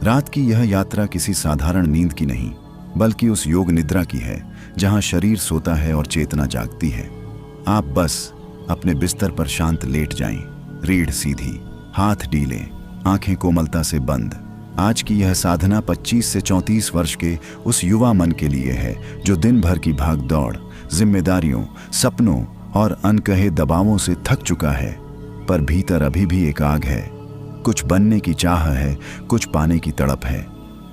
रात की यह यात्रा किसी साधारण नींद की नहीं, बल्कि उस योग निद्रा की है जहां शरीर सोता है और चेतना जागती है। आप बस अपने बिस्तर पर शांत लेट जाएं, रीढ़ सीधी, हाथ ढीले, आंखें कोमलता से बंद। आज की यह साधना 25 से 34 वर्ष के उस युवा मन के लिए है जो दिन भर की भाग दौड़, जिम्मेदारियों, सपनों और अनकहे दबावों से थक चुका है, पर भीतर अभी भी एक आग है। कुछ बनने की चाह है, कुछ पाने की तड़प है।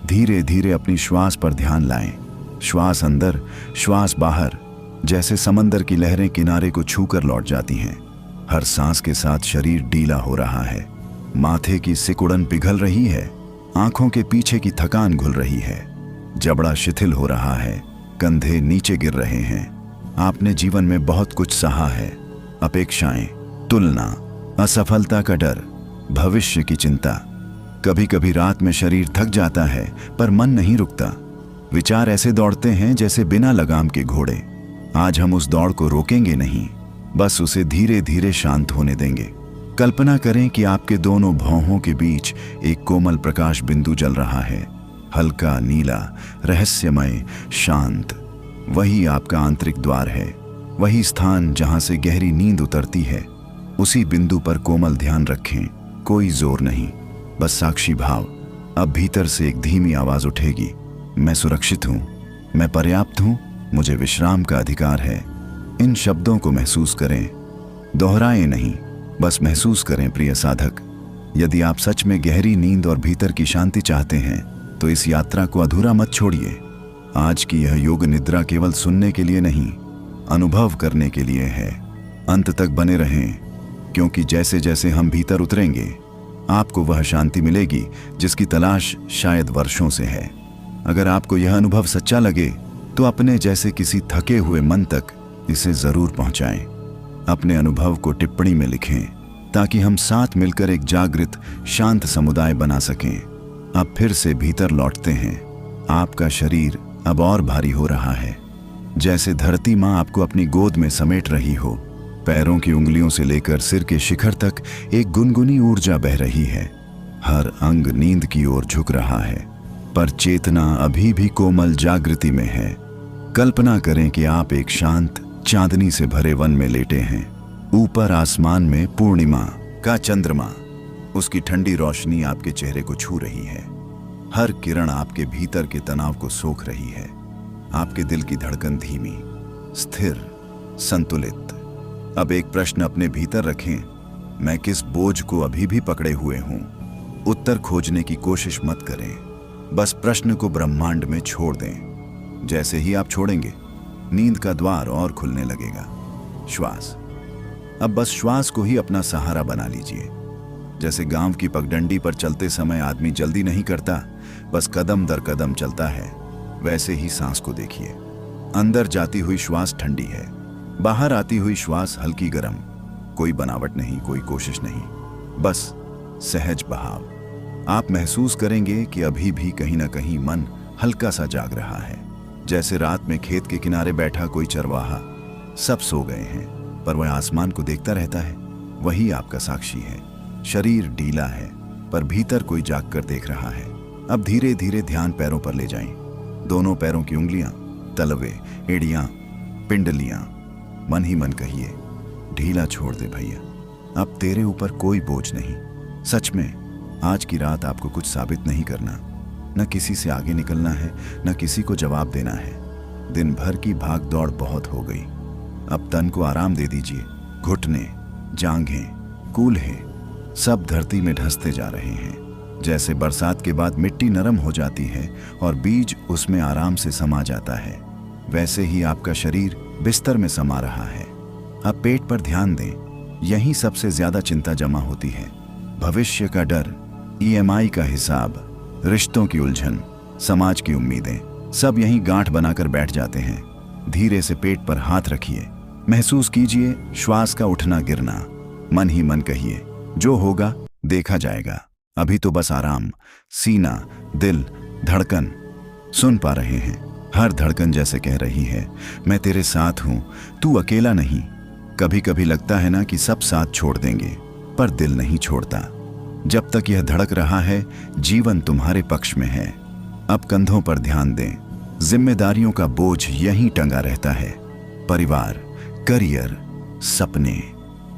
धीरे धीरे अपनी श्वास पर ध्यान लाएं। श्वास अंदर, श्वास बाहर, जैसे समंदर की लहरें किनारे को छूकर लौट जाती हैं। हर सांस के साथ शरीर ढीला हो रहा है, माथे की सिकुड़न पिघल रही है, आंखों के पीछे की थकान घुल रही है, जबड़ा शिथिल हो रहा है, कंधे नीचे गिर रहे हैं। आपने जीवन में बहुत कुछ सहा है, अपेक्षाएं, तुलना, असफलता का डर, भविष्य की चिंता। कभी कभी रात में शरीर थक जाता है, पर मन नहीं रुकता। विचार ऐसे दौड़ते हैं जैसे बिना लगाम के घोड़े। आज हम उस दौड़ को रोकेंगे नहीं, बस उसे धीरे धीरे शांत होने देंगे। कल्पना करें कि आपके दोनों भौहों के बीच एक कोमल प्रकाश बिंदु जल रहा है, हल्का नीला, रहस्यमय, शांत। वही आपका आंतरिक द्वार है, वही स्थान जहां से गहरी नींद उतरती है। उसी बिंदु पर कोमल ध्यान रखें, कोई जोर नहीं, बस साक्षी भाव। अब भीतर से एक धीमी आवाज उठेगी, मैं सुरक्षित हूं, मैं पर्याप्त हूं, मुझे विश्राम का अधिकार है। इन शब्दों को महसूस करें, दोहराएं नहीं, बस महसूस करें। प्रिय साधक, यदि आप सच में गहरी नींद और भीतर की शांति चाहते हैं तो इस यात्रा को अधूरा मत छोड़िए। आज की यह योग निद्रा केवल सुनने के लिए नहीं, अनुभव करने के लिए है। अंत तक बने रहें, क्योंकि जैसे जैसे हम भीतर उतरेंगे आपको वह शांति मिलेगी जिसकी तलाश शायद वर्षों से है। अगर आपको यह अनुभव सच्चा लगे तो अपने जैसे किसी थके हुए मन तक इसे जरूर पहुंचाएं। अपने अनुभव को टिप्पणी में लिखें, ताकि हम साथ मिलकर एक जागृत, शांत समुदाय बना सकें। अब फिर से भीतर लौटते हैं। आपका शरीर अब और भारी हो रहा है, जैसे धरती माँ आपको अपनी गोद में समेट रही हो। पैरों की उंगलियों से लेकर सिर के शिखर तक एक गुनगुनी ऊर्जा बह रही है। हर अंग नींद की ओर झुक रहा है, पर चेतना अभी भी कोमल जागृति में है। कल्पना करें कि आप एक शांत, चांदनी से भरे वन में लेटे हैं। ऊपर आसमान में पूर्णिमा का चंद्रमा, उसकी ठंडी रोशनी आपके चेहरे को छू रही है। हर किरण आपके भीतर के तनाव को सोख रही है। आपके दिल की धड़कन धीमी, स्थिर, संतुलित। अब एक प्रश्न अपने भीतर रखें, मैं किस बोझ को अभी भी पकड़े हुए हूं? उत्तर खोजने की कोशिश मत करें, बस प्रश्न को ब्रह्मांड में छोड़ दें। जैसे ही आप छोड़ेंगे, नींद का द्वार और खुलने लगेगा। श्वास, अब बस श्वास को ही अपना सहारा बना लीजिए। जैसे गांव की पगडंडी पर चलते समय आदमी जल्दी नहीं करता, बस कदम दर कदम चलता है, वैसे ही सांस को देखिए। अंदर जाती हुई श्वास ठंडी है, बाहर आती हुई श्वास हल्की गर्म। कोई बनावट नहीं, कोई कोशिश नहीं, बस सहज बहाव। आप महसूस करेंगे कि अभी भी कहीं ना कहीं मन हल्का सा जाग रहा है, जैसे रात में खेत के किनारे बैठा कोई चरवाहा। सब सो गए हैं, पर वह आसमान को देखता रहता है। वही आपका साक्षी है। शरीर ढीला है, पर भीतर कोई जाग कर देख रहा है। अब धीरे धीरे ध्यान पैरों पर ले जाएं। दोनों पैरों की उंगलियां, तलवे, एड़ियां, पिंडलियां। मन ही मन कहिए, ढीला छोड़ दे भैया, अब तेरे ऊपर कोई बोझ नहीं। सच में आज की रात आपको कुछ साबित नहीं करना, न किसी से आगे निकलना है, न किसी को जवाब देना है। दिन भर की भाग दौड़ बहुत हो गई, अब तन को आराम दे दीजिए। घुटने, जांघें, कूल्हे सब धरती में ढसते जा रहे हैं। जैसे बरसात के बाद मिट्टी नरम हो जाती है और बीज उसमें आराम से समा जाता है, वैसे ही आपका शरीर बिस्तर में समा रहा है। अब पेट पर ध्यान दें, यहीं सबसे ज्यादा चिंता जमा होती है। भविष्य का डर, ईएमआई का हिसाब, रिश्तों की उलझन, समाज की उम्मीदें, सब यहीं गांठ बनाकर बैठ जाते हैं। धीरे से पेट पर हाथ रखिए, महसूस कीजिए श्वास का उठना गिरना। मन ही मन कहिए, जो होगा देखा जाएगा, अभी तो बस आराम। सीना, दिल, धड़कन सुन पा रहे हैं। हर धड़कन जैसे कह रही है, मैं तेरे साथ हूं, तू अकेला नहीं। कभी कभी लगता है ना कि सब साथ छोड़ देंगे, पर दिल नहीं छोड़ता। जब तक यह धड़क रहा है, जीवन तुम्हारे पक्ष में है। अब कंधों पर ध्यान दें, जिम्मेदारियों का बोझ यहीं टंगा रहता है। परिवार, करियर, सपने।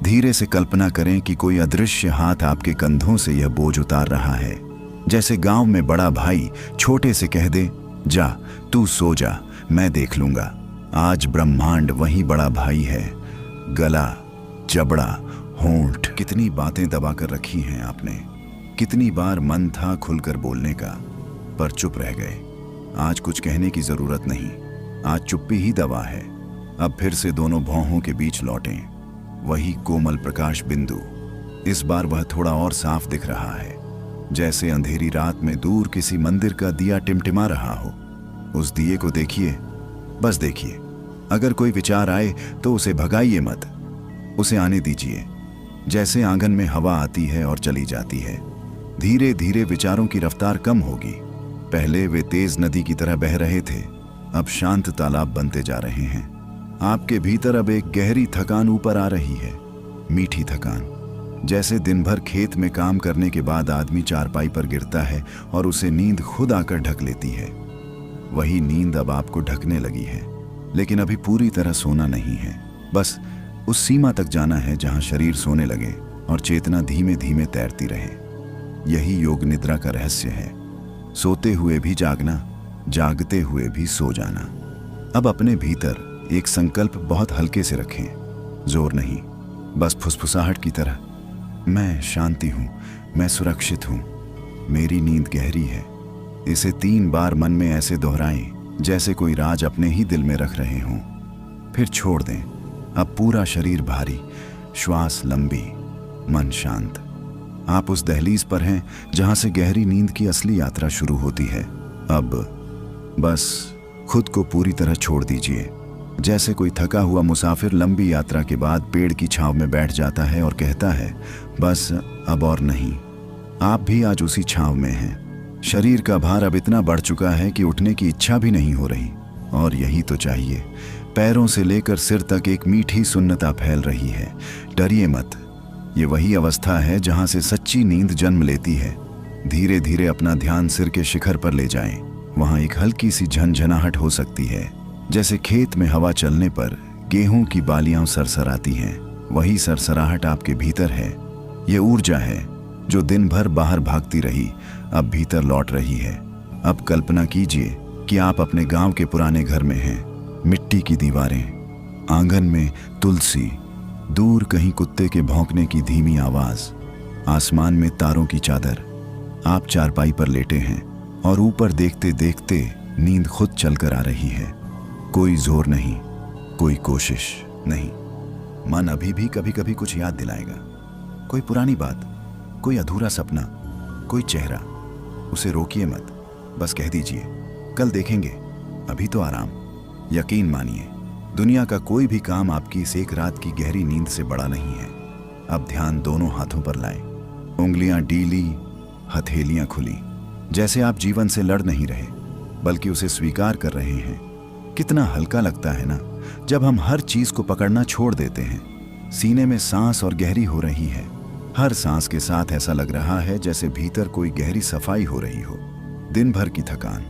धीरे से कल्पना करें कि कोई अदृश्य हाथ आपके कंधों से यह बोझ उतार रहा है। जैसे गांव में बड़ा भाई छोटे से कह दे, जा तू सो जा, मैं देख लूंगा। आज ब्रह्मांड वही बड़ा भाई है। गला, जबड़ा, होंठ, कितनी बातें दबा कर रखी हैं आपने। कितनी बार मन था खुलकर बोलने का, पर चुप रह गए। आज कुछ कहने की जरूरत नहीं, आज चुप्पी ही दवा है। अब फिर से दोनों भौहों के बीच लौटें। वही कोमल प्रकाश बिंदु। इस बार वह थोड़ा और साफ दिख रहा है, जैसे अंधेरी रात में दूर किसी मंदिर का दिया टिमटिमा रहा हो। उस दिए को देखिए, बस देखिए। अगर कोई विचार आए तो उसे भगाइए मत, उसे आने दीजिए। जैसे आंगन में हवा आती है और चली जाती है, धीरे धीरे विचारों की रफ्तार कम होगी। पहले वे तेज नदी की तरह बह रहे थे, अब शांत तालाब बनते जा रहे हैं। आपके भीतर अब एक गहरी थकान ऊपर आ रही है, मीठी थकान। जैसे दिन भर खेत में काम करने के बाद आदमी चारपाई पर गिरता है और उसे नींद खुद आकर ढक लेती है। वही नींद अब आपको ढकने लगी है, लेकिन अभी पूरी तरह सोना नहीं है। बस उस सीमा तक जाना है जहां शरीर सोने लगे और चेतना धीमे धीमे तैरती रहे। यही योग निद्रा का रहस्य है। सोते हुए भी जागना, जागते हुए भी सो जाना। अब अपने भीतर एक संकल्प बहुत हल्के से रखें, जोर नहीं, बस फुसफुसाहट की तरह। मैं शांति हूं, मैं सुरक्षित हूं, मेरी नींद गहरी है। इसे 3 बार मन में ऐसे दोहराएं जैसे कोई राज अपने ही दिल में रख रहे हों। फिर छोड़ दें। अब पूरा शरीर भारी, श्वास लंबी, मन शांत। आप उस दहलीज पर हैं जहां से गहरी नींद की असली यात्रा शुरू होती है। अब बस खुद को पूरी तरह छोड़ दीजिए। जैसे कोई थका हुआ मुसाफिर लंबी यात्रा के बाद पेड़ की छांव में बैठ जाता है और कहता है, बस अब और नहीं। आप भी आज उसी छांव में हैं। शरीर का भार अब इतना बढ़ चुका है कि उठने की इच्छा भी नहीं हो रही, और यही तो चाहिए। पैरों से लेकर सिर तक एक मीठी सुन्नता फैल रही है। डरिए मत, ये वही अवस्था है जहां से सच्ची नींद जन्म लेती है। धीरे धीरे अपना ध्यान सिर के शिखर पर ले जाएं। वहां एक हल्की सी झनझनाहट हो सकती है, जैसे खेत में हवा चलने पर गेहूं की बालियां सरसराती हैं। वही सरसराहट आपके भीतर है। ये ऊर्जा है जो दिन भर बाहर भागती रही, अब भीतर लौट रही है। अब कल्पना कीजिए कि आप अपने गांव के पुराने घर में हैं। मिट्टी की दीवारें, आंगन में तुलसी, दूर कहीं कुत्ते के भौंकने की धीमी आवाज, आसमान में तारों की चादर। आप चारपाई पर लेटे हैं और ऊपर देखते देखते नींद खुद चलकर आ रही है। कोई जोर नहीं, कोई कोशिश नहीं। मन अभी भी कभी कभी कुछ याद दिलाएगा, कोई पुरानी बात, कोई अधूरा सपना, कोई चेहरा। उसे रोकिए मत, बस कह दीजिए, कल देखेंगे, अभी तो आराम। यकीन मानिए, दुनिया का कोई भी काम आपकी इस एक रात की गहरी नींद से बड़ा नहीं है। अब ध्यान दोनों हाथों पर लाएं, उंगलियां डीली, हथेलियां खुली, जैसे आप जीवन से लड़ नहीं रहे बल्कि उसे स्वीकार कर रहे हैं। कितना हल्का लगता है ना जब हम हर चीज को पकड़ना छोड़ देते हैं। सीने में सांस और गहरी हो रही है। हर सांस के साथ ऐसा लग रहा है जैसे भीतर कोई गहरी सफाई हो रही हो। दिन भर की थकान,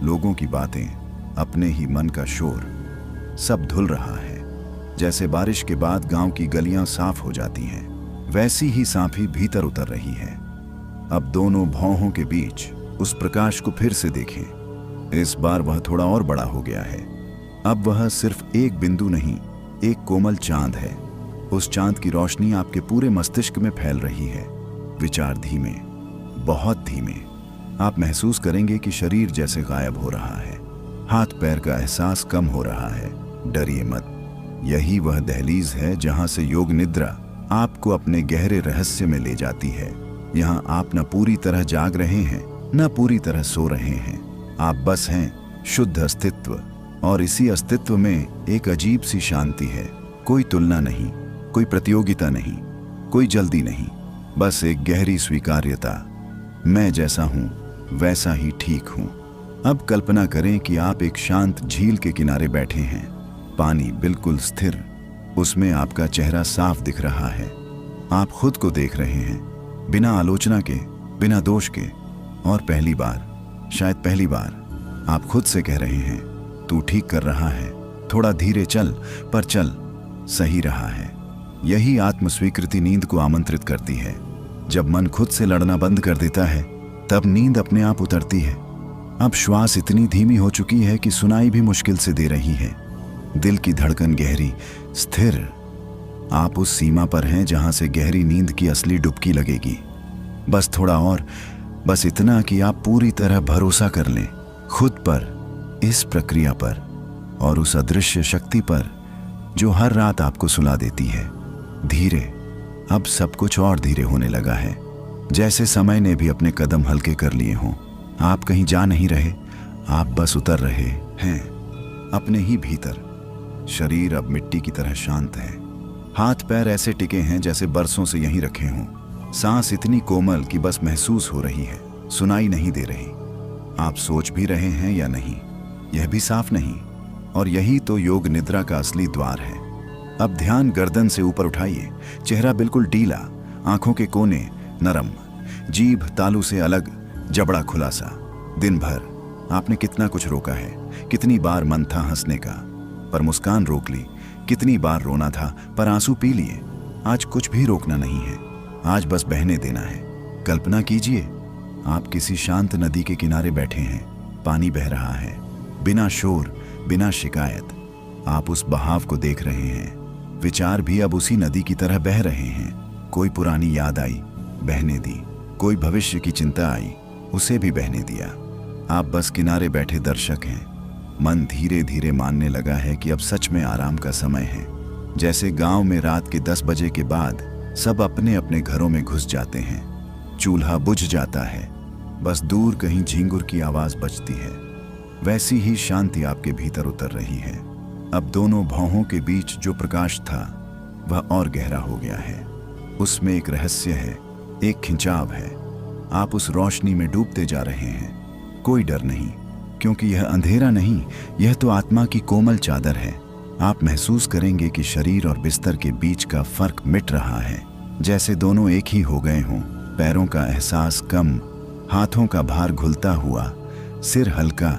लोगों की बातें, अपने ही मन का शोर, सब धुल रहा है। जैसे बारिश के बाद गांव की गलियां साफ हो जाती हैं, वैसी ही साफी भीतर उतर रही है। अब दोनों भौहों के बीच उस प्रकाश को फिर से देखें। इस बार वह थोड़ा और बड़ा हो गया है। अब वह सिर्फ एक बिंदु नहीं, एक कोमल चांद है। उस चांद की रोशनी आपके पूरे मस्तिष्क में फैल रही है। विचार धीमे, बहुत धीमे। आप महसूस करेंगे कि शरीर जैसे गायब हो रहा है, हाथ पैर का एहसास कम हो रहा है। डरिए मत, यही वह दहलीज है जहां से योग निद्रा आपको अपने गहरे रहस्य में ले जाती है। यहाँ आप न पूरी तरह जाग रहे हैं, न पूरी तरह सो रहे हैं। आप बस हैं, शुद्ध अस्तित्व। और इसी अस्तित्व में एक अजीब सी शांति है। कोई तुलना नहीं, कोई प्रतियोगिता नहीं, कोई जल्दी नहीं, बस एक गहरी स्वीकार्यता। मैं जैसा हूं वैसा ही ठीक हूं। अब कल्पना करें कि आप एक शांत झील के किनारे बैठे हैं। पानी बिल्कुल स्थिर, उसमें आपका चेहरा साफ दिख रहा है। आप खुद को देख रहे हैं, बिना आलोचना के, बिना दोष के। और पहली बार, शायद पहली बार, आप खुद से कह रहे हैं, तू ठीक कर रहा है, थोड़ा धीरे चल, पर चल, सही रहा है। यही आत्मस्वीकृति नींद को आमंत्रित करती है। जब मन खुद से लड़ना बंद कर देता है, तब नींद अपने आप उतरती है। अब श्वास इतनी धीमी हो चुकी है कि सुनाई भी मुश्किल से दे रही है। दिल की धड़कन गहरी, स्थिर। आप उस सीमा पर हैं जहां से गहरी नींद की असली डुबकी लगेगी। बस थोड़ा और, बस इतना कि आप पूरी तरह भरोसा कर लें खुद पर, इस प्रक्रिया पर और उस अदृश्य शक्ति पर जो हर रात आपको सुला देती है। धीरे, अब सब कुछ और धीरे होने लगा है, जैसे समय ने भी अपने कदम हल्के कर लिए हों। आप कहीं जा नहीं रहे, आप बस उतर रहे हैं अपने ही भीतर। शरीर अब मिट्टी की तरह शांत है। हाथ पैर ऐसे टिके हैं जैसे बरसों से यहीं रखे हों। सांस इतनी कोमल कि बस महसूस हो रही है, सुनाई नहीं दे रही। आप सोच भी रहे हैं या नहीं, यह भी साफ नहीं। और यही तो योग निद्रा का असली द्वार है। अब ध्यान गर्दन से ऊपर उठाइए, चेहरा बिल्कुल ढीला, आंखों के कोने नरम, जीभ तालू से अलग, जबड़ा खुलासा। दिन भर आपने कितना कुछ रोका है, कितनी बार मन था हंसने का पर मुस्कान रोक ली, कितनी बार रोना था पर आंसू पी लिए। आज कुछ भी रोकना नहीं है, आज बस बहने देना है। कल्पना कीजिए, आप किसी शांत नदी के किनारे बैठे हैं, पानी बह रहा है, बिना शोर, बिना शिकायत। आप उस बहाव को देख रहे हैं। विचार भी अब उसी नदी की तरह बह रहे हैं। कोई पुरानी याद आई, बहने दी। कोई भविष्य की चिंता आई, उसे भी बहने दिया। आप बस किनारे बैठे दर्शक हैं। मन धीरे धीरे मानने लगा है कि अब सच में आराम का समय है। जैसे गांव में रात के 10 बजे के बाद सब अपने अपने घरों में घुस जाते हैं, चूल्हा बुझ जाता है, बस दूर कहीं झींगुर की आवाज बजती है। वैसी ही शांति आपके भीतर उतर रही है। अब दोनों भौहों के बीच जो प्रकाश था वह और गहरा हो गया है। उसमें एक रहस्य है, एक खिंचाव है। आप उस रोशनी में डूबते जा रहे हैं। कोई डर नहीं, क्योंकि यह अंधेरा नहीं, यह तो आत्मा की कोमल चादर है। आप महसूस करेंगे कि शरीर और बिस्तर के बीच का फर्क मिट रहा है, जैसे दोनों एक ही हो गए हों। पैरों का एहसास कम, हाथों का भार घुलता हुआ, सिर हल्का,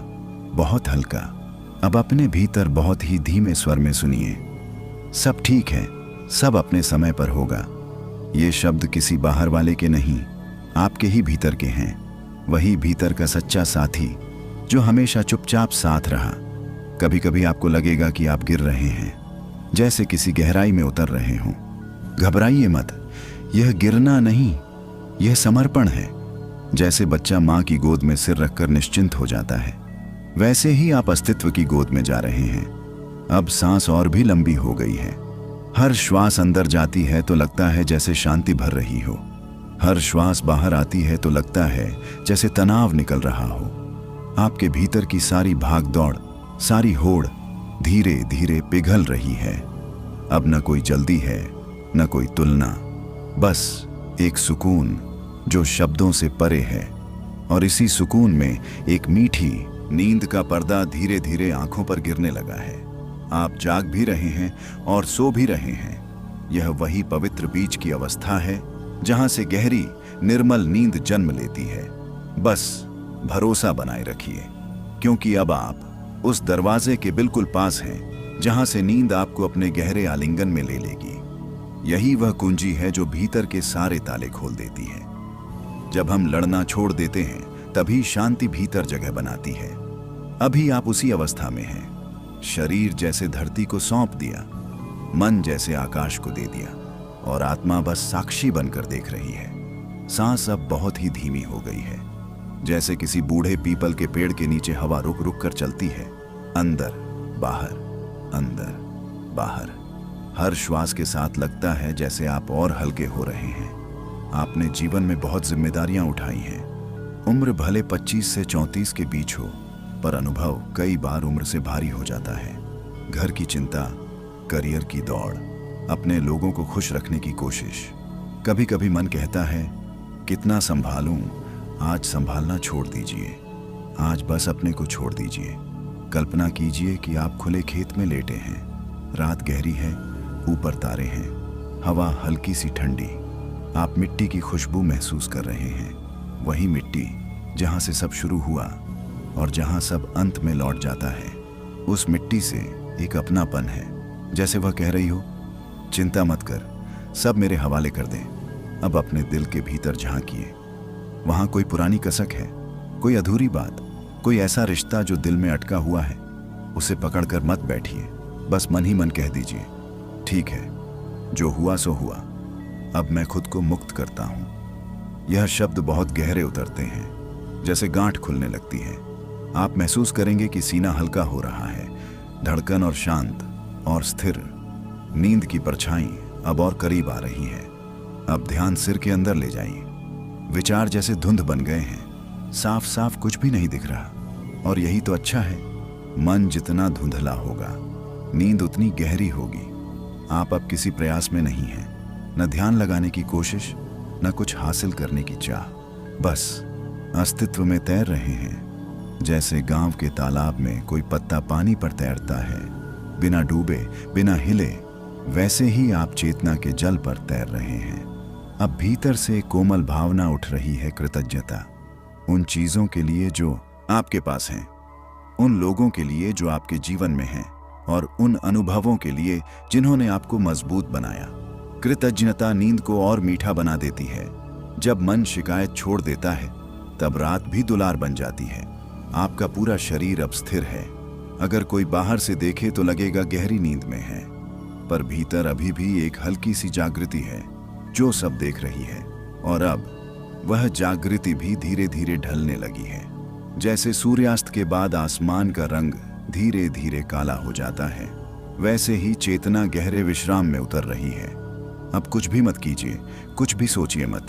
बहुत हल्का। अब अपने भीतर बहुत ही धीमे स्वर में सुनिए, सब ठीक है, सब अपने समय पर होगा। ये शब्द किसी बाहर वाले के नहीं, आपके ही भीतर के हैं। वही भीतर का सच्चा साथी जो हमेशा चुपचाप साथ रहा। कभी कभी आपको लगेगा कि आप गिर रहे हैं, जैसे किसी गहराई में उतर रहे हों। घबराइए मत, यह गिरना नहीं, यह समर्पण है। जैसे बच्चा माँ की गोद में सिर रखकर निश्चिंत हो जाता है, वैसे ही आप अस्तित्व की गोद में जा रहे हैं। अब सांस और भी लंबी हो गई है। हर श्वास अंदर जाती है तो लगता है जैसे शांति भर रही हो। हर श्वास बाहर आती है तो लगता है जैसे तनाव निकल रहा हो। आपके भीतर की सारी भाग दौड़, सारी होड़ धीरे धीरे पिघल रही है। अब न कोई जल्दी है, न कोई तुलना, बस एक सुकून जो शब्दों से परे है। और इसी सुकून में एक मीठी नींद का पर्दा धीरे धीरे आंखों पर गिरने लगा है। आप जाग भी रहे हैं और सो भी रहे हैं। यह वही पवित्र बीच की अवस्था है जहां से गहरी निर्मल नींद जन्म लेती है। बस भरोसा बनाए रखिए, क्योंकि अब आप उस दरवाजे के बिल्कुल पास हैं जहां से नींद आपको अपने गहरे आलिंगन में ले लेगी। यही वह कुंजी है जो भीतर के सारे ताले खोल देती है। जब हम लड़ना छोड़ देते हैं तभी शांति भीतर जगह बनाती है। अभी आप उसी अवस्था में हैं। शरीर जैसे धरती को सौंप दिया, मन जैसे आकाश को दे दिया और आत्मा बस साक्षी बनकर देख रही है। सांस अब बहुत ही धीमी हो गई है, जैसे किसी बूढ़े पीपल के पेड़ के नीचे हवा रुक रुक कर चलती है, अंदर बाहर, अंदर बाहर। हर श्वास के साथ लगता है जैसे आप और हल्के हो रहे हैं। आपने जीवन में बहुत जिम्मेदारियां उठाई हैं। उम्र भले 25 से 34 के बीच हो, पर अनुभव कई बार उम्र से भारी हो जाता है। घर की चिंता, करियर की दौड़, अपने लोगों को खुश रखने की कोशिश। कभी कभी मन कहता है कितना संभालूं, आज संभालना छोड़ दीजिए, आज बस अपने को छोड़ दीजिए। कल्पना कीजिए कि आप खुले खेत में लेटे हैं, रात गहरी है, ऊपर तारे हैं, हवा हल्की सी ठंडी। आप मिट्टी की खुशबू महसूस कर रहे हैं, वही मिट्टी जहां से सब शुरू हुआ और जहां सब अंत में लौट जाता है। उस मिट्टी से एक अपनापन है, जैसे वह कह रही हो, चिंता मत कर, सब मेरे हवाले कर दे। अब अपने दिल के भीतर झांकिए, वहां कोई पुरानी कसक है, कोई अधूरी बात, कोई ऐसा रिश्ता जो दिल में अटका हुआ है। उसे पकड़कर मत बैठिए, बस मन ही मन कह दीजिए, ठीक है, जो हुआ सो हुआ, अब मैं खुद को मुक्त करता हूं। यह शब्द बहुत गहरे उतरते हैं, जैसे गांठ खुलने लगती है। आप महसूस करेंगे कि सीना हल्का हो रहा है, धड़कन और शांत और स्थिर। नींद की परछाई अब और करीब आ रही है। अब ध्यान सिर के अंदर ले जाइए। विचार जैसे धुंध बन गए हैं, साफ साफ कुछ भी नहीं दिख रहा। और यही तो अच्छा है, मन जितना धुंधला होगा, नींद उतनी गहरी होगी। आप अब किसी प्रयास में नहीं हैं, न ध्यान लगाने की कोशिश, न कुछ हासिल करने की चाह, बस अस्तित्व में तैर रहे हैं। जैसे गांव के तालाब में कोई पत्ता पानी पर तैरता है, बिना डूबे, बिना हिले, वैसे ही आप चेतना के जल पर तैर रहे हैं। अब भीतर से कोमल भावना उठ रही है, कृतज्ञता उन चीजों के लिए जो आपके पास हैं, उन लोगों के लिए जो आपके जीवन में हैं, और उन अनुभवों के लिए जिन्होंने आपको मजबूत बनाया। कृतज्ञता नींद को और मीठा बना देती है। जब मन शिकायत छोड़ देता है, तब रात भी दुलार बन जाती है। आपका पूरा शरीर अब स्थिर है। अगर कोई बाहर से देखे तो लगेगा गहरी नींद में है, पर भीतर अभी भी एक हल्की सी जागृति है जो सब देख रही है। और अब वह जागृति भी धीरे धीरे ढलने लगी है। जैसे सूर्यास्त के बाद आसमान का रंग धीरे धीरे काला हो जाता है, वैसे ही चेतना गहरे विश्राम में उतर रही है। अब कुछ भी मत कीजिए, कुछ भी सोचिए मत,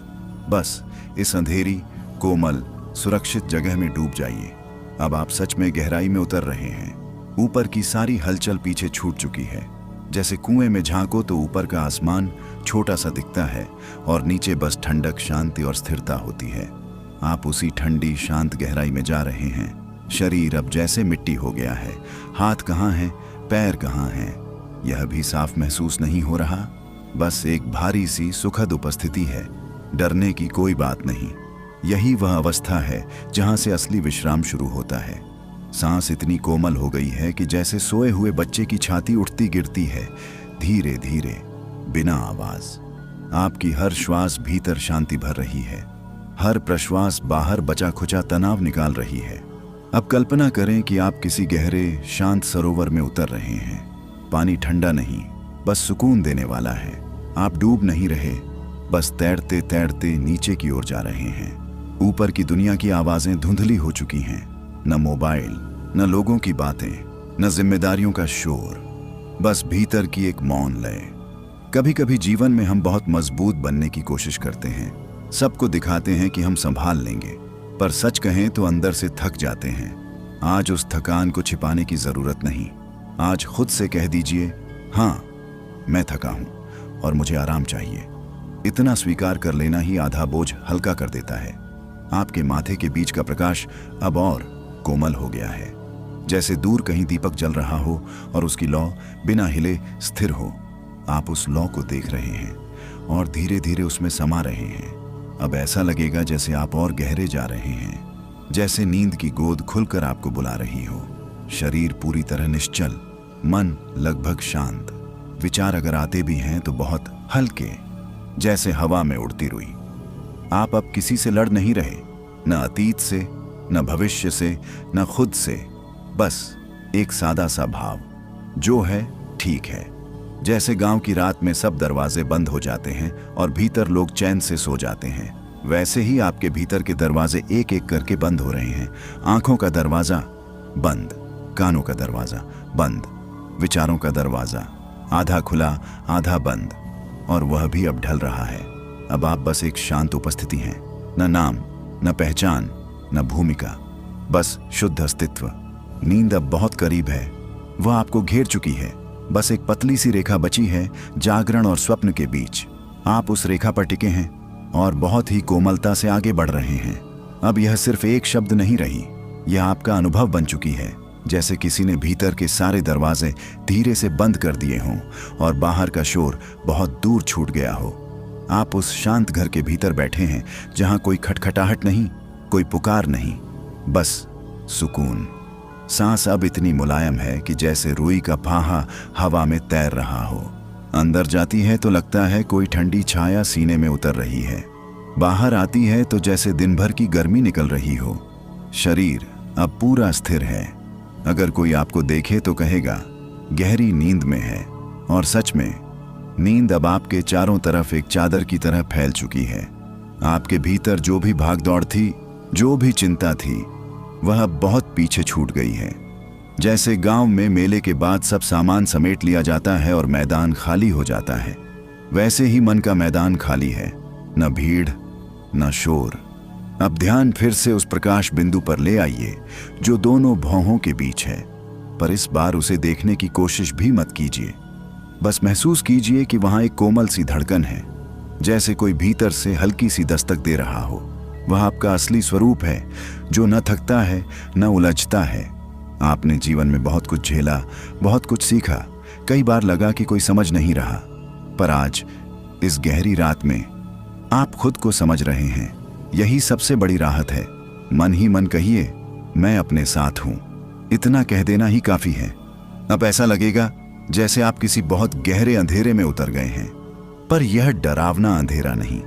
बस इस अंधेरी, कोमल, सुरक्षित जगह में डूब जाइए। अब आप सच में गहराई में उतर रहे हैं। ऊपर की सारी हलचल पीछे छूट चुकी है। जैसे कुएं में झांको तो ऊपर का आसमान छोटा सा दिखता है और नीचे बस ठंडक, शांति और स्थिरता होती है। आप उसी ठंडी शांत गहराई में जा रहे हैं। शरीर अब जैसे मिट्टी हो गया है। हाथ कहाँ हैं, पैर कहाँ हैं, यह भी साफ महसूस नहीं हो रहा। बस एक भारी सी सुखद उपस्थिति है, डरने की कोई बात नहीं। यही वह अवस्था है जहां से असली विश्राम शुरू होता है। सांस इतनी कोमल हो गई है कि जैसे सोए हुए बच्चे की छाती उठती गिरती है, धीरे धीरे, बिना आवाज। आपकी हर श्वास भीतर शांति भर रही है, हर प्रश्वास बाहर बचा खुचा तनाव निकाल रही है। अब कल्पना करें कि आप किसी गहरे शांत सरोवर में उतर रहे हैं। पानी ठंडा नहीं, बस सुकून देने वाला है। आप डूब नहीं रहे, बस तैरते तैरते नीचे की ओर जा रहे हैं। ऊपर की दुनिया की आवाजें धुंधली हो चुकी हैं। न मोबाइल, न लोगों की बातें, न जिम्मेदारियों का शोर, बस भीतर की एक मौन लय। कभी कभी जीवन में हम बहुत मजबूत बनने की कोशिश करते हैं, सबको दिखाते हैं कि हम संभाल लेंगे, पर सच कहें तो अंदर से थक जाते हैं। आज उस थकान को छिपाने की जरूरत नहीं। आज खुद से कह दीजिए, हाँ, मैं थका हूं और मुझे आराम चाहिए। इतना स्वीकार कर लेना ही आधा बोझ हल्का कर देता है। आपके माथे के बीच का प्रकाश अब और कोमल हो गया है, जैसे दूर कहीं दीपक जल रहा हो और उसकी लौ बिना हिले स्थिर हो। आप उस लौ को देख रहे हैं और धीरे धीरे उसमें समा रहे हैं। अब ऐसा लगेगा जैसे आप और गहरे जा रहे हैं, जैसे नींद की गोद खुलकर आपको बुला रही हो। शरीर पूरी तरह निश्चल, मन लगभग शांत। विचार अगर आते भी हैं तो बहुत हल्के, जैसे हवा में उड़ती रुई। आप अब किसी से लड़ नहीं रहे, न अतीत से, न भविष्य से, न खुद से। बस एक सादा सा भाव, जो है ठीक है। जैसे गांव की रात में सब दरवाजे बंद हो जाते हैं और भीतर लोग चैन से सो जाते हैं, वैसे ही आपके भीतर के दरवाजे एक एक करके बंद हो रहे हैं। आंखों का दरवाजा बंद, कानों का दरवाजा बंद, विचारों का दरवाजा आधा खुला आधा बंद, और वह भी अब ढल रहा है। अब आप बस एक शांत उपस्थिति हैं, न नाम, न पहचान, न भूमिका, बस शुद्ध अस्तित्व। नींद अब बहुत करीब है, वह आपको घेर चुकी है। बस एक पतली सी रेखा बची है जागरण और स्वप्न के बीच। आप उस रेखा पर टिके हैं और बहुत ही कोमलता से आगे बढ़ रहे हैं। अब यह सिर्फ एक शब्द नहीं रही, यह आपका अनुभव बन चुकी है, जैसे किसी ने भीतर के सारे दरवाजे धीरे से बंद कर दिए हों और बाहर का शोर बहुत दूर छूट गया हो। आप उस शांत घर के भीतर बैठे हैं जहां कोई खटखटाहट नहीं, कोई पुकार नहीं, बस सुकून। सांस अब इतनी मुलायम है कि जैसे रुई का फाहा हवा में तैर रहा हो। अंदर जाती है तो लगता है कोई ठंडी छाया सीने में उतर रही है, बाहर आती है तो जैसे दिन भर की गर्मी निकल रही हो। शरीर अब पूरा स्थिर है। अगर कोई आपको देखे तो कहेगा गहरी नींद में है, और सच में नींद अब आपके चारों तरफ एक चादर की तरह फैल चुकी है। आपके भीतर जो भी भागदौड़ थी, जो भी चिंता थी, वह अब बहुत पीछे छूट गई है। जैसे गांव में मेले के बाद सब सामान समेट लिया जाता है और मैदान खाली हो जाता है, वैसे ही मन का मैदान खाली है। न भीड़ न शोर। अब ध्यान फिर से उस प्रकाश बिंदु पर ले आइए जो दोनों भौहों के बीच है, पर इस बार उसे देखने की कोशिश भी मत कीजिए। बस महसूस कीजिए कि वहां एक कोमल सी धड़कन है, जैसे कोई भीतर से हल्की सी दस्तक दे रहा हो। वह आपका असली स्वरूप है, जो न थकता है न उलझता है। आपने जीवन में बहुत कुछ झेला, बहुत कुछ सीखा। कई बार लगा कि कोई समझ नहीं रहा, पर आज इस गहरी रात में आप खुद को समझ रहे हैं। यही सबसे बड़ी राहत है। मन ही मन कहिए, मैं अपने साथ हूं। इतना कह देना ही काफी है। अब ऐसा लगेगा जैसे आप किसी बहुत गहरे अंधेरे में उतर गए हैं, पर यह डरावना अंधेरा नहीं।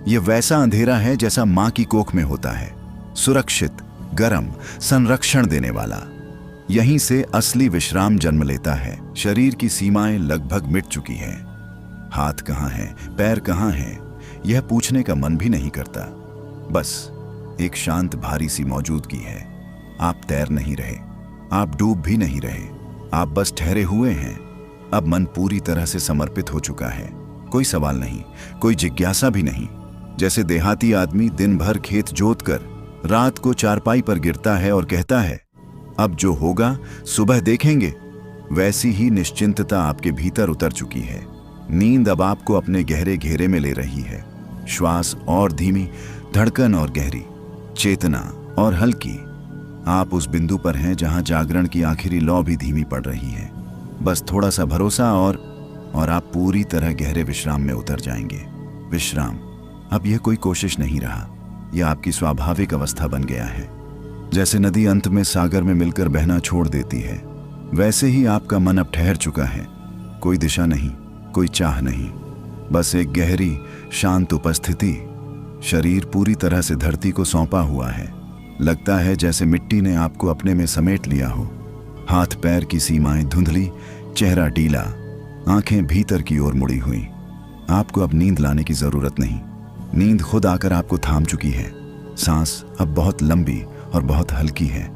यह वैसा अंधेरा है जैसा मां की कोख में होता है, सुरक्षित, गर्म, संरक्षण देने वाला। यहीं से असली विश्राम जन्म लेता है। शरीर की सीमाएं लगभग मिट चुकी हैं। हाथ कहाँ हैं, पैर कहाँ हैं, यह पूछने का मन भी नहीं करता। बस एक शांत भारी सी मौजूदगी है। आप तैर नहीं रहे, आप डूब भी नहीं रहे, आप बस ठहरे हुए हैं। अब मन पूरी तरह से समर्पित हो चुका है। कोई सवाल नहीं, कोई जिज्ञासा भी नहीं। जैसे देहाती आदमी दिन भर खेत जोतकर रात को चारपाई पर गिरता है और कहता है, अब जो होगा सुबह देखेंगे, वैसी ही निश्चिंतता आपके भीतर उतर चुकी है। नींद अब आपको अपने गहरे घेरे में ले रही है। श्वास और धीमी, धड़कन और गहरी, चेतना और हल्की। आप उस बिंदु पर हैं जहां जागरण की आखिरी लौ भी धीमी पड़ रही है। बस थोड़ा सा भरोसा और आप पूरी तरह गहरे विश्राम में उतर जाएंगे। विश्राम अब यह कोई कोशिश नहीं रहा, यह आपकी स्वाभाविक अवस्था बन गया है। जैसे नदी अंत में सागर में मिलकर बहना छोड़ देती है, वैसे ही आपका मन अब ठहर चुका है। कोई दिशा नहीं, कोई चाह नहीं, बस एक गहरी शांत उपस्थिति। शरीर पूरी तरह से धरती को सौंपा हुआ है। लगता है जैसे मिट्टी ने आपको अपने में समेट लिया हो। हाथ पैर की सीमाएं धुंधली, चेहरा ढीला, आंखें भीतर की ओर मुड़ी हुई। आपको अब नींद लाने की जरूरत नहीं, नींद खुद आकर आपको थाम चुकी है। सांस अब बहुत लंबी और बहुत हल्की है,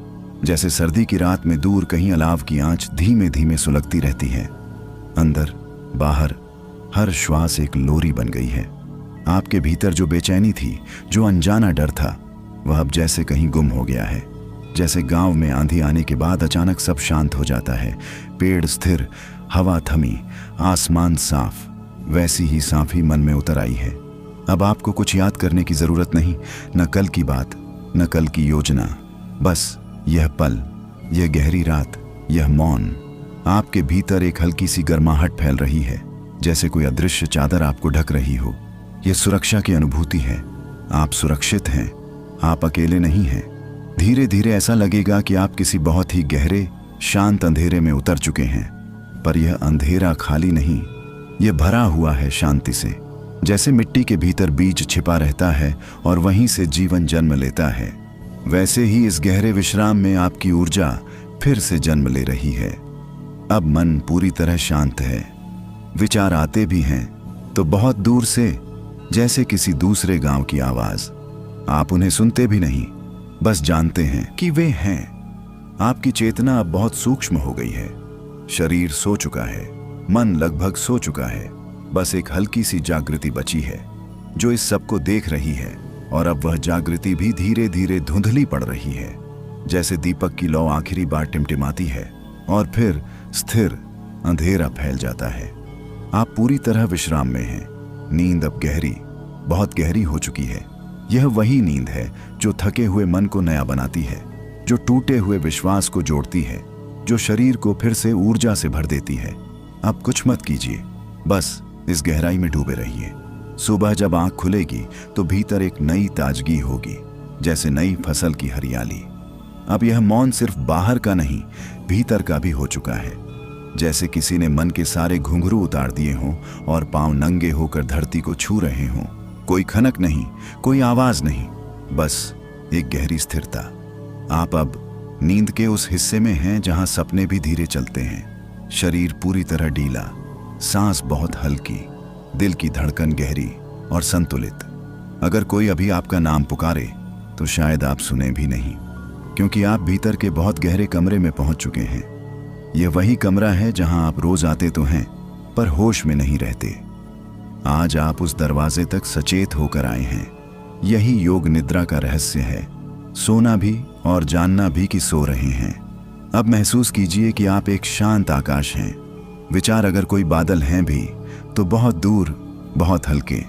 जैसे सर्दी की रात में दूर कहीं अलाव की आंच धीमे धीमे सुलगती रहती है। अंदर बाहर हर श्वास एक लोरी बन गई है। आपके भीतर जो बेचैनी थी, जो अनजाना डर था, वह अब जैसे कहीं गुम हो गया है। जैसे गांव में आंधी आने के बाद अचानक सब शांत हो जाता है, पेड़ स्थिर, हवा थमी, आसमान साफ, वैसी ही साफी मन में उतर आई है। अब आपको कुछ याद करने की जरूरत नहीं, न कल की बात, न कल की योजना। बस यह पल, यह गहरी रात, यह मौन। आपके भीतर एक हल्की सी गर्माहट फैल रही है, जैसे कोई अदृश्य चादर आपको ढक रही हो। यह सुरक्षा की अनुभूति है। आप सुरक्षित हैं, आप अकेले नहीं हैं। धीरे धीरे ऐसा लगेगा कि आप किसी बहुत ही गहरे, शांत अंधेरे में उतर चुके हैं। पर यह अंधेरा खाली नहीं, यह भरा हुआ है शांति से। जैसे मिट्टी के भीतर बीज छिपा रहता है और वहीं से जीवन जन्म लेता है, वैसे ही इस गहरे विश्राम में आपकी ऊर्जा फिर से जन्म ले रही है। अब मन पूरी तरह शांत है। विचार आते भी हैं तो बहुत दूर से, जैसे किसी दूसरे गांव की आवाज। आप उन्हें सुनते भी नहीं, बस जानते हैं कि वे हैं। आपकी चेतना अब बहुत सूक्ष्म हो गई है। शरीर सो चुका है, मन लगभग सो चुका है। बस एक हल्की सी जागृति बची है जो इस सब को देख रही है, और अब वह जागृति भी धीरे धीरे धुंधली पड़ रही है। जैसे दीपक की लौ आखिरी बार टिमटिमाती है और फिर स्थिर अंधेरा फैल जाता है। आप पूरी तरह विश्राम में हैं। नींद अब गहरी, बहुत गहरी हो चुकी है। यह वही नींद है जो थके हुए मन को नया बनाती है, जो टूटे हुए विश्वास को जोड़ती है, जो शरीर को फिर से ऊर्जा से भर देती है। अब कुछ मत कीजिए, बस इस गहराई में डूबे रहिए। सुबह जब आंख खुलेगी तो भीतर एक नई ताजगी होगी, जैसे नई फसल की हरियाली। अब यह मौन सिर्फ बाहर का नहीं, भीतर का भी हो चुका है। जैसे किसी ने मन के सारे घुंघरू उतार दिए हों और पांव नंगे होकर धरती को छू रहे हों। कोई खनक नहीं, कोई आवाज नहीं, बस एक गहरी स्थिरता। आप अब नींद के उस हिस्से में हैं जहां सपने भी धीरे चलते हैं। शरीर पूरी तरह ढीला, सांस बहुत हल्की, दिल की धड़कन गहरी और संतुलित। अगर कोई अभी आपका नाम पुकारे तो शायद आप सुने भी नहीं, क्योंकि आप भीतर के बहुत गहरे कमरे में पहुंच चुके हैं। यह वही कमरा है जहां आप रोज आते तो हैं, पर होश में नहीं रहते। आज आप उस दरवाजे तक सचेत होकर आए हैं। यही योग निद्रा का रहस्य है, सोना भी और जानना भी कि सो रहे हैं। अब महसूस कीजिए कि आप एक शांत आकाश हैं। विचार अगर कोई बादल हैं भी तो बहुत दूर, बहुत हल्के।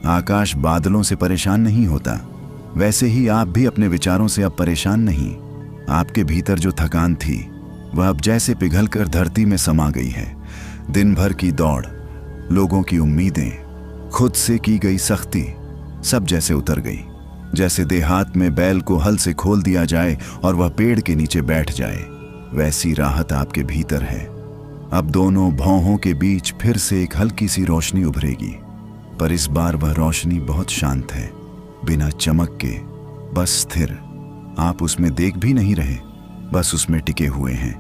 आकाश बादलों से परेशान नहीं होता, वैसे ही आप भी अपने विचारों से अब परेशान नहीं। आपके भीतर जो थकान थी वह अब जैसे पिघलकर धरती में समा गई है। दिन भर की दौड़, लोगों की उम्मीदें, खुद से की गई सख्ती, सब जैसे उतर गई। जैसे देहात में बैल को हल से खोल दिया जाए और वह पेड़ के नीचे बैठ जाए, वैसी राहत आपके भीतर है। अब दोनों भौहों के बीच फिर से एक हल्की सी रोशनी उभरेगी, पर इस बार वह रोशनी बहुत शांत है, बिना चमक के, बस स्थिर। आप उसमें देख भी नहीं रहे, बस उसमें टिके हुए हैं।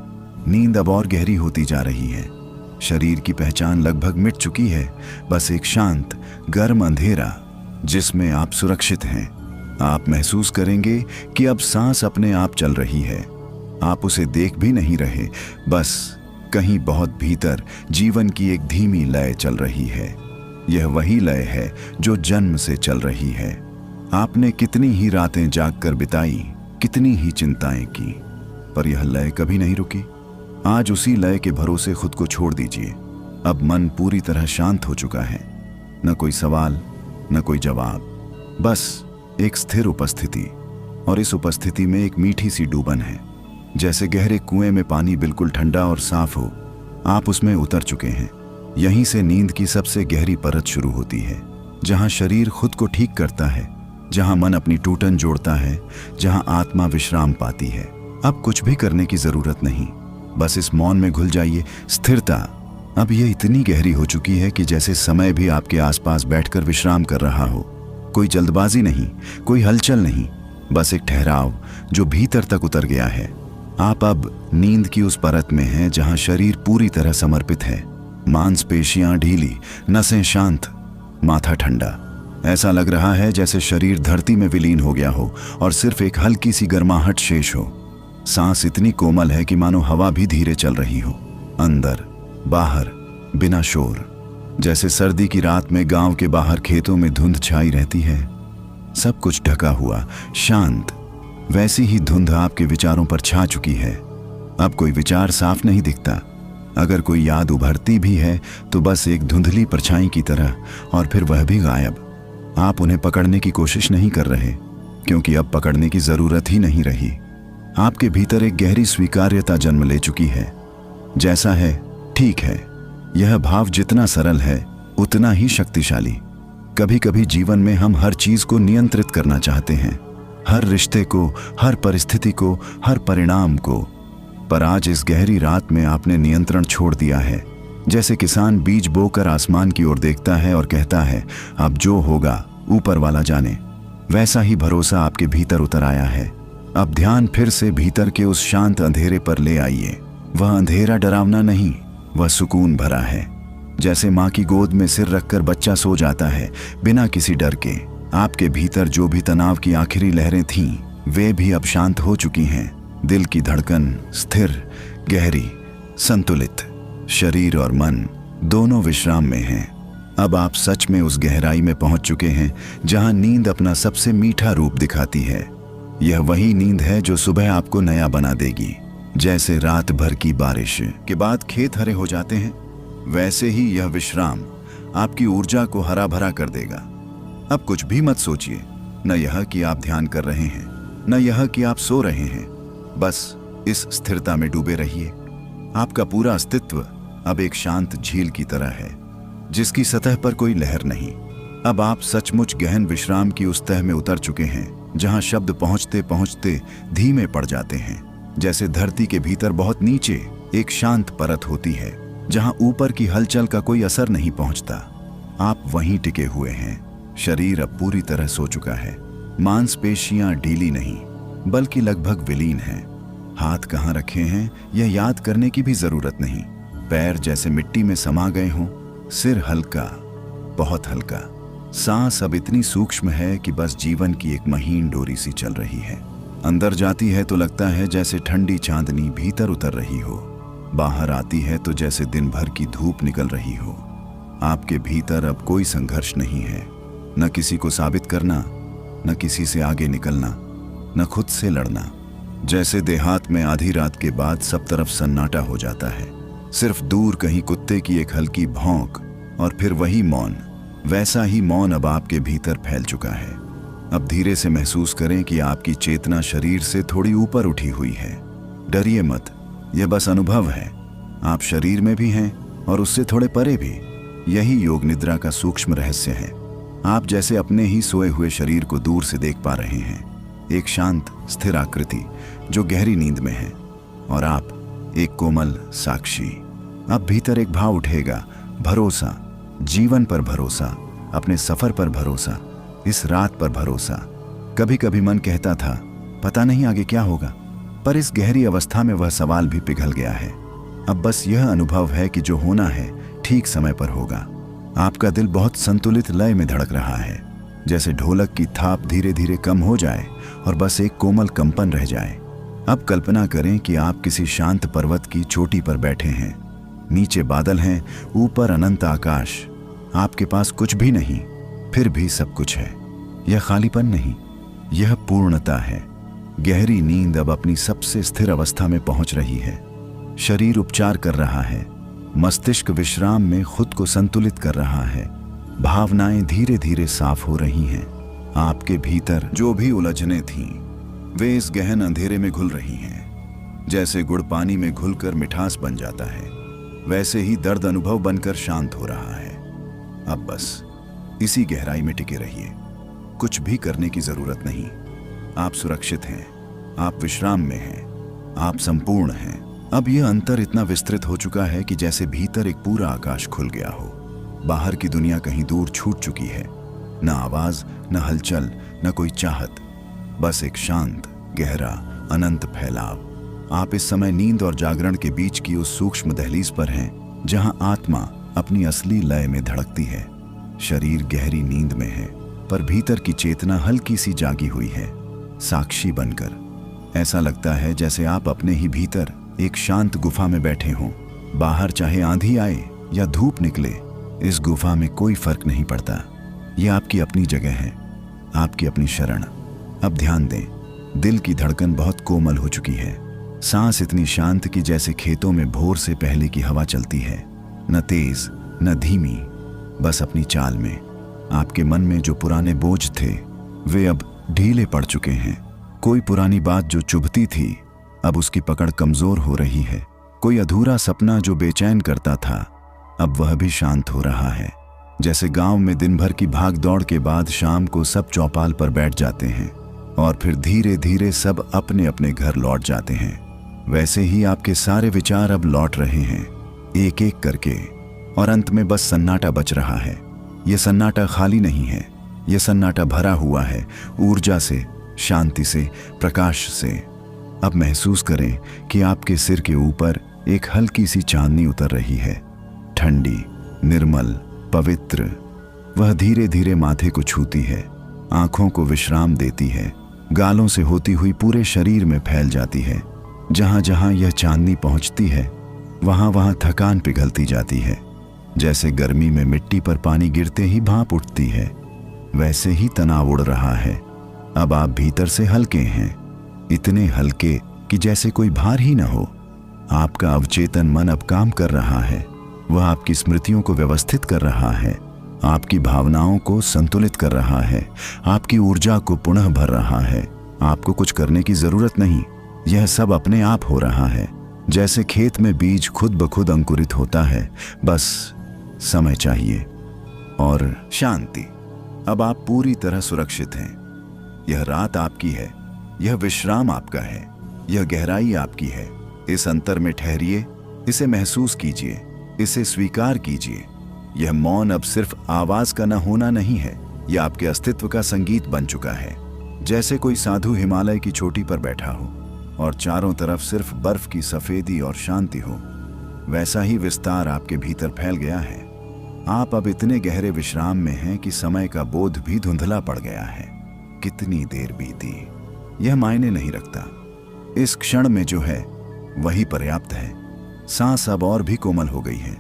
नींद अब और गहरी होती जा रही है। शरीर की पहचान लगभग मिट चुकी है, बस एक शांत गर्म अंधेरा जिसमें आप सुरक्षित हैं। आप महसूस करेंगे कि अब सांस अपने आप चल रही है। आप उसे देख भी नहीं रहे, बस कहीं बहुत भीतर जीवन की एक धीमी लय चल रही है। यह वही लय है जो जन्म से चल रही है। आपने कितनी ही रातें जागकर बिताई, कितनी ही चिंताएं की, पर यह लय कभी नहीं रुकी। आज उसी लय के भरोसे खुद को छोड़ दीजिए। अब मन पूरी तरह शांत हो चुका है। न कोई सवाल, न कोई जवाब, बस एक स्थिर उपस्थिति। और इस उपस्थिति में एक मीठी सी डूबन है, जैसे गहरे कुएं में पानी बिल्कुल ठंडा और साफ हो। आप उसमें उतर चुके हैं। यहीं से नींद की सबसे गहरी परत शुरू होती है, जहां शरीर खुद को ठीक करता है, जहां मन अपनी टूटन जोड़ता है, जहां आत्मा विश्राम पाती है। अब कुछ भी करने की जरूरत नहीं, बस इस मौन में घुल जाइए। स्थिरता अब ये इतनी गहरी हो चुकी है कि जैसे समय भी आपके आसपास बैठकर विश्राम कर रहा हो। कोई जल्दबाजी नहीं, कोई हलचल नहीं, बस एक ठहराव जो भीतर तक उतर गया है। आप अब नींद की उस परत में हैं जहां शरीर पूरी तरह समर्पित है। मांसपेशियां ढीली, नसें शांत, माथा ठंडा। ऐसा लग रहा है जैसे शरीर धरती में विलीन हो गया हो और सिर्फ एक हल्की सी गर्माहट शेष हो। सांस इतनी कोमल है कि मानो हवा भी धीरे चल रही हो, अंदर बाहर, बिना शोर। जैसे सर्दी की रात में गांव के बाहर खेतों में धुंध छाई रहती है, सब कुछ ढका हुआ, शांत। वैसी ही धुंध आपके विचारों पर छा चुकी है। अब कोई विचार साफ नहीं दिखता। अगर कोई याद उभरती भी है तो बस एक धुंधली परछाई की तरह, और फिर वह भी गायब। आप उन्हें पकड़ने की कोशिश नहीं कर रहे, क्योंकि अब पकड़ने की जरूरत ही नहीं रही। आपके भीतर एक गहरी स्वीकार्यता जन्म ले चुकी है। जैसा है ठीक है। यह भाव जितना सरल है उतना ही शक्तिशाली। कभी कभी जीवन में हम हर चीज को नियंत्रित करना चाहते हैं, हर रिश्ते को, हर परिस्थिति को, हर परिणाम को। पर आज इस गहरी रात में आपने नियंत्रण छोड़ दिया है। जैसे किसान बीज बोकर आसमान की ओर देखता है और कहता है, अब जो होगा ऊपर वाला जाने। वैसा ही भरोसा आपके भीतर उतर आया है। अब ध्यान फिर से भीतर के उस शांत अंधेरे पर ले आइए। वह अंधेरा डरावना नहीं, वह सुकून भरा है। जैसे माँ की गोद में सिर रखकर बच्चा सो जाता है बिना किसी डर के। आपके भीतर जो भी तनाव की आखिरी लहरें थीं, वे भी अब शांत हो चुकी हैं। दिल की धड़कन स्थिर, गहरी, संतुलित। शरीर और मन दोनों विश्राम में हैं। अब आप सच में उस गहराई में पहुंच चुके हैं जहां नींद अपना सबसे मीठा रूप दिखाती है। यह वही नींद है जो सुबह आपको नया बना देगी। जैसे रात भर की बारिश के बाद खेत हरे हो जाते हैं, वैसे ही यह विश्राम आपकी ऊर्जा को हरा भरा कर देगा। अब कुछ भी मत सोचिए, न यह कि आप ध्यान कर रहे हैं, न यह कि आप सो रहे हैं। बस इस स्थिरता में डूबे रहिए। आपका पूरा अस्तित्व अब एक शांत झील की तरह है, जिसकी सतह पर कोई लहर नहीं, अब आप सचमुच गहन विश्राम की उस तह में उतर चुके हैं जहां शब्द पहुंचते पहुंचते धीमे पड़ जाते हैं। जैसे धरती के भीतर बहुत नीचे एक शांत परत होती है जहां ऊपर की हलचल का कोई असर नहीं पहुंचता। आप वहीं टिके हुए हैं। शरीर अब पूरी तरह सो चुका है। मांसपेशियां ढीली नहीं बल्कि लगभग विलीन हैं। हाथ कहाँ रखे हैं यह याद करने की भी जरूरत नहीं। पैर जैसे मिट्टी में समा गए हों। सिर हल्का, बहुत हल्का। सांस अब इतनी सूक्ष्म है कि बस जीवन की एक महीन डोरी सी चल रही है। अंदर जाती है तो लगता है जैसे ठंडी चांदनी भीतर उतर रही हो। बाहर आती है तो जैसे दिन भर की धूप निकल रही हो। आपके भीतर अब कोई संघर्ष नहीं है, न किसी को साबित करना, न किसी से आगे निकलना, न खुद से लड़ना। जैसे देहात में आधी रात के बाद सब तरफ सन्नाटा हो जाता है, सिर्फ दूर कहीं कुत्ते की एक हल्की भौंक और फिर वही मौन। वैसा ही मौन अब आपके भीतर फैल चुका है। अब धीरे से महसूस करें कि आपकी चेतना शरीर से थोड़ी ऊपर उठी हुई है। डरिए मत, यह बस अनुभव है। आप शरीर में भी हैं और उससे थोड़े परे भी। यही योग निद्रा का सूक्ष्म रहस्य है। आप जैसे अपने ही सोए हुए शरीर को दूर से देख पा रहे हैं, एक शांत स्थिर आकृति जो गहरी नींद में है, और आप एक कोमल साक्षी। अब भीतर एक भाव उठेगा, भरोसा, जीवन पर भरोसा, अपने सफर पर भरोसा, इस रात पर भरोसा। कभी कभी मन कहता था पता नहीं आगे क्या होगा, पर इस गहरी अवस्था में वह सवाल भी पिघल गया है। अब बस यह अनुभव है कि जो होना है ठीक समय पर होगा। आपका दिल बहुत संतुलित लय में धड़क रहा है, जैसे ढोलक की थाप धीरे धीरे कम हो जाए और बस एक कोमल कंपन रह जाए। अब कल्पना करें कि आप किसी शांत पर्वत की चोटी पर बैठे हैं। नीचे बादल हैं, ऊपर अनंत आकाश। आपके पास कुछ भी नहीं, फिर भी सब कुछ है। यह खालीपन नहीं, यह पूर्णता है। गहरी नींद अब अपनी सबसे स्थिर अवस्था में पहुंच रही है। शरीर उपचार कर रहा है, मस्तिष्क विश्राम में खुद को संतुलित कर रहा है। भावनाएं धीरे धीरे साफ हो रही हैं। आपके भीतर जो भी उलझनें थीं, वे इस गहन अंधेरे में घुल रही हैं। जैसे गुड़ पानी में घुलकर मिठास बन जाता है, वैसे ही दर्द अनुभव बनकर शांत हो रहा है। अब बस इसी गहराई में टिके रहिए। कुछ भी करने की जरूरत नहीं। आप सुरक्षित हैं, आप विश्राम में हैं, आप संपूर्ण हैं। अब यह अंतर इतना विस्तृत हो चुका है कि जैसे भीतर एक पूरा आकाश खुल गया हो। बाहर की दुनिया कहीं दूर छूट चुकी है। न आवाज, न हलचल, न कोई चाहत, बस एक शांत, गहरा, अनंत फैलाव। आप इस समय नींद और जागरण के बीच की उस सूक्ष्म दहलीज पर हैं जहां आत्मा अपनी असली लय में धड़कती है। शरीर गहरी नींद में है, पर भीतर की चेतना हल्की सी जागी हुई है, साक्षी बनकर। ऐसा लगता है जैसे आप अपने ही भीतर एक शांत गुफा में बैठे हों। बाहर चाहे आंधी आए या धूप निकले, इस गुफा में कोई फर्क नहीं पड़ता। यह आपकी अपनी जगह है, आपकी अपनी शरण। अब ध्यान दें, दिल की धड़कन बहुत कोमल हो चुकी है। सांस इतनी शांत कि जैसे खेतों में भोर से पहले की हवा चलती है, न तेज न धीमी, बस अपनी चाल में। आपके मन में जो पुराने बोझ थे, वे अब ढीले पड़ चुके हैं। कोई पुरानी बात जो चुभती थी, अब उसकी पकड़ कमजोर हो रही है। कोई अधूरा सपना जो बेचैन करता था, अब वह भी शांत हो रहा है। जैसे गांव में दिन भर की भाग दौड़ के बाद शाम को सब चौपाल पर बैठ जाते हैं और फिर धीरे धीरे सब अपने अपने घर लौट जाते हैं, वैसे ही आपके सारे विचार अब लौट रहे हैं, एक एक करके। और अंत में बस सन्नाटा बच रहा है। यह सन्नाटा खाली नहीं है, यह सन्नाटा भरा हुआ है ऊर्जा से, शांति से, प्रकाश से। अब महसूस करें कि आपके सिर के ऊपर एक हल्की सी चांदनी उतर रही है, ठंडी, निर्मल, पवित्र। वह धीरे धीरे माथे को छूती है, आंखों को विश्राम देती है, गालों से होती हुई पूरे शरीर में फैल जाती है। जहां जहां यह चांदनी पहुंचती है, वहां वहां थकान पिघलती जाती है। जैसे गर्मी में मिट्टी पर पानी गिरते ही भाप उठती है, वैसे ही तनाव उड़ रहा है। अब आप भीतर से हल्के हैं, इतने हल्के कि जैसे कोई भार ही न हो। आपका अवचेतन मन अब काम कर रहा है। वह आपकी स्मृतियों को व्यवस्थित कर रहा है, आपकी भावनाओं को संतुलित कर रहा है, आपकी ऊर्जा को पुनः भर रहा है। आपको कुछ करने की जरूरत नहीं, यह सब अपने आप हो रहा है। जैसे खेत में बीज खुद ब खुद अंकुरित होता है, बस समय चाहिए और शांति। अब आप पूरी तरह सुरक्षित हैं। यह रात आपकी है, यह विश्राम आपका है, यह गहराई आपकी है। इस अंतर में ठहरिए, इसे महसूस कीजिए, इसे स्वीकार कीजिए। यह मौन अब सिर्फ आवाज का न होना नहीं है, यह आपके अस्तित्व का संगीत बन चुका है। जैसे कोई साधु हिमालय की चोटी पर बैठा हो और चारों तरफ सिर्फ बर्फ की सफेदी और शांति हो, वैसा ही विस्तार आपके भीतर फैल गया है। आप अब इतने गहरे विश्राम में हैं कि समय का बोध भी धुंधला पड़ गया है। कितनी देर बीती यह मायने नहीं रखता, इस क्षण में जो है वही पर्याप्त है। सांस अब और भी कोमल हो गई है,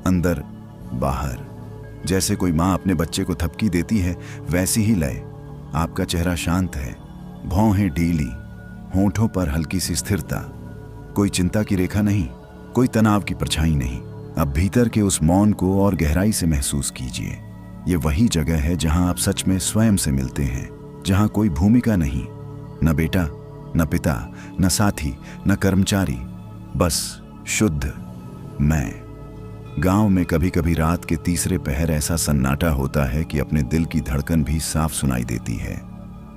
अंदर बाहर। जैसे कोई माँ अपने बच्चे को थपकी देती है, वैसी ही लय। आपका चेहरा शांत है, भौहें ढीली, होंठों पर हल्की सी स्थिरता। कोई चिंता की रेखा नहीं, कोई तनाव की परछाई नहीं। अब भीतर के उस मौन को और गहराई से महसूस कीजिए। ये वही जगह है जहां आप सच में स्वयं से मिलते हैं, जहां कोई भूमिका नहीं, न बेटा, न पिता, न साथी, न कर्मचारी, बस शुद्ध मैं। गांव में कभी कभी रात के तीसरे पहर ऐसा सन्नाटा होता है कि अपने दिल की धड़कन भी साफ सुनाई देती है।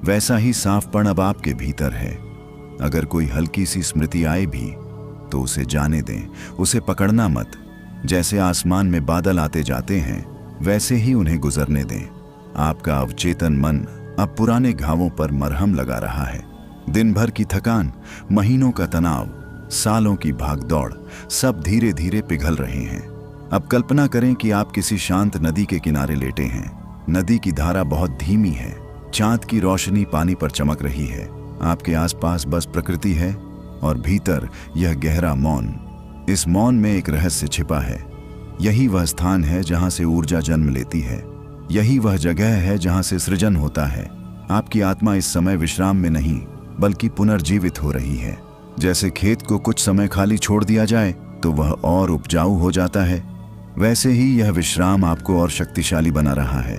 वैसा ही साफपन अब आपके भीतर है। अगर कोई हल्की सी स्मृति आए भी तो उसे जाने दें, उसे पकड़ना मत। जैसे आसमान में बादल आते जाते हैं, वैसे ही उन्हें गुजरने दें। आपका अवचेतन मन अब पुराने घावों पर मरहम लगा रहा है। दिन भर की थकान, महीनों का तनाव, सालों की भागदौड़, सब धीरे धीरे पिघल रहे हैं। अब कल्पना करें कि आप किसी शांत नदी के किनारे लेटे हैं। नदी की धारा बहुत धीमी है, चांद की रोशनी पानी पर चमक रही है। आपके आसपास बस प्रकृति है और भीतर यह गहरा मौन। इस मौन में एक रहस्य छिपा है। यही वह स्थान है जहां से ऊर्जा जन्म लेती है, यही वह जगह है जहां से सृजन होता है। आपकी आत्मा इस समय विश्राम में नहीं बल्कि पुनर्जीवित हो रही है। जैसे खेत को कुछ समय खाली छोड़ दिया जाए तो वह और उपजाऊ हो जाता है, वैसे ही यह विश्राम आपको और शक्तिशाली बना रहा है।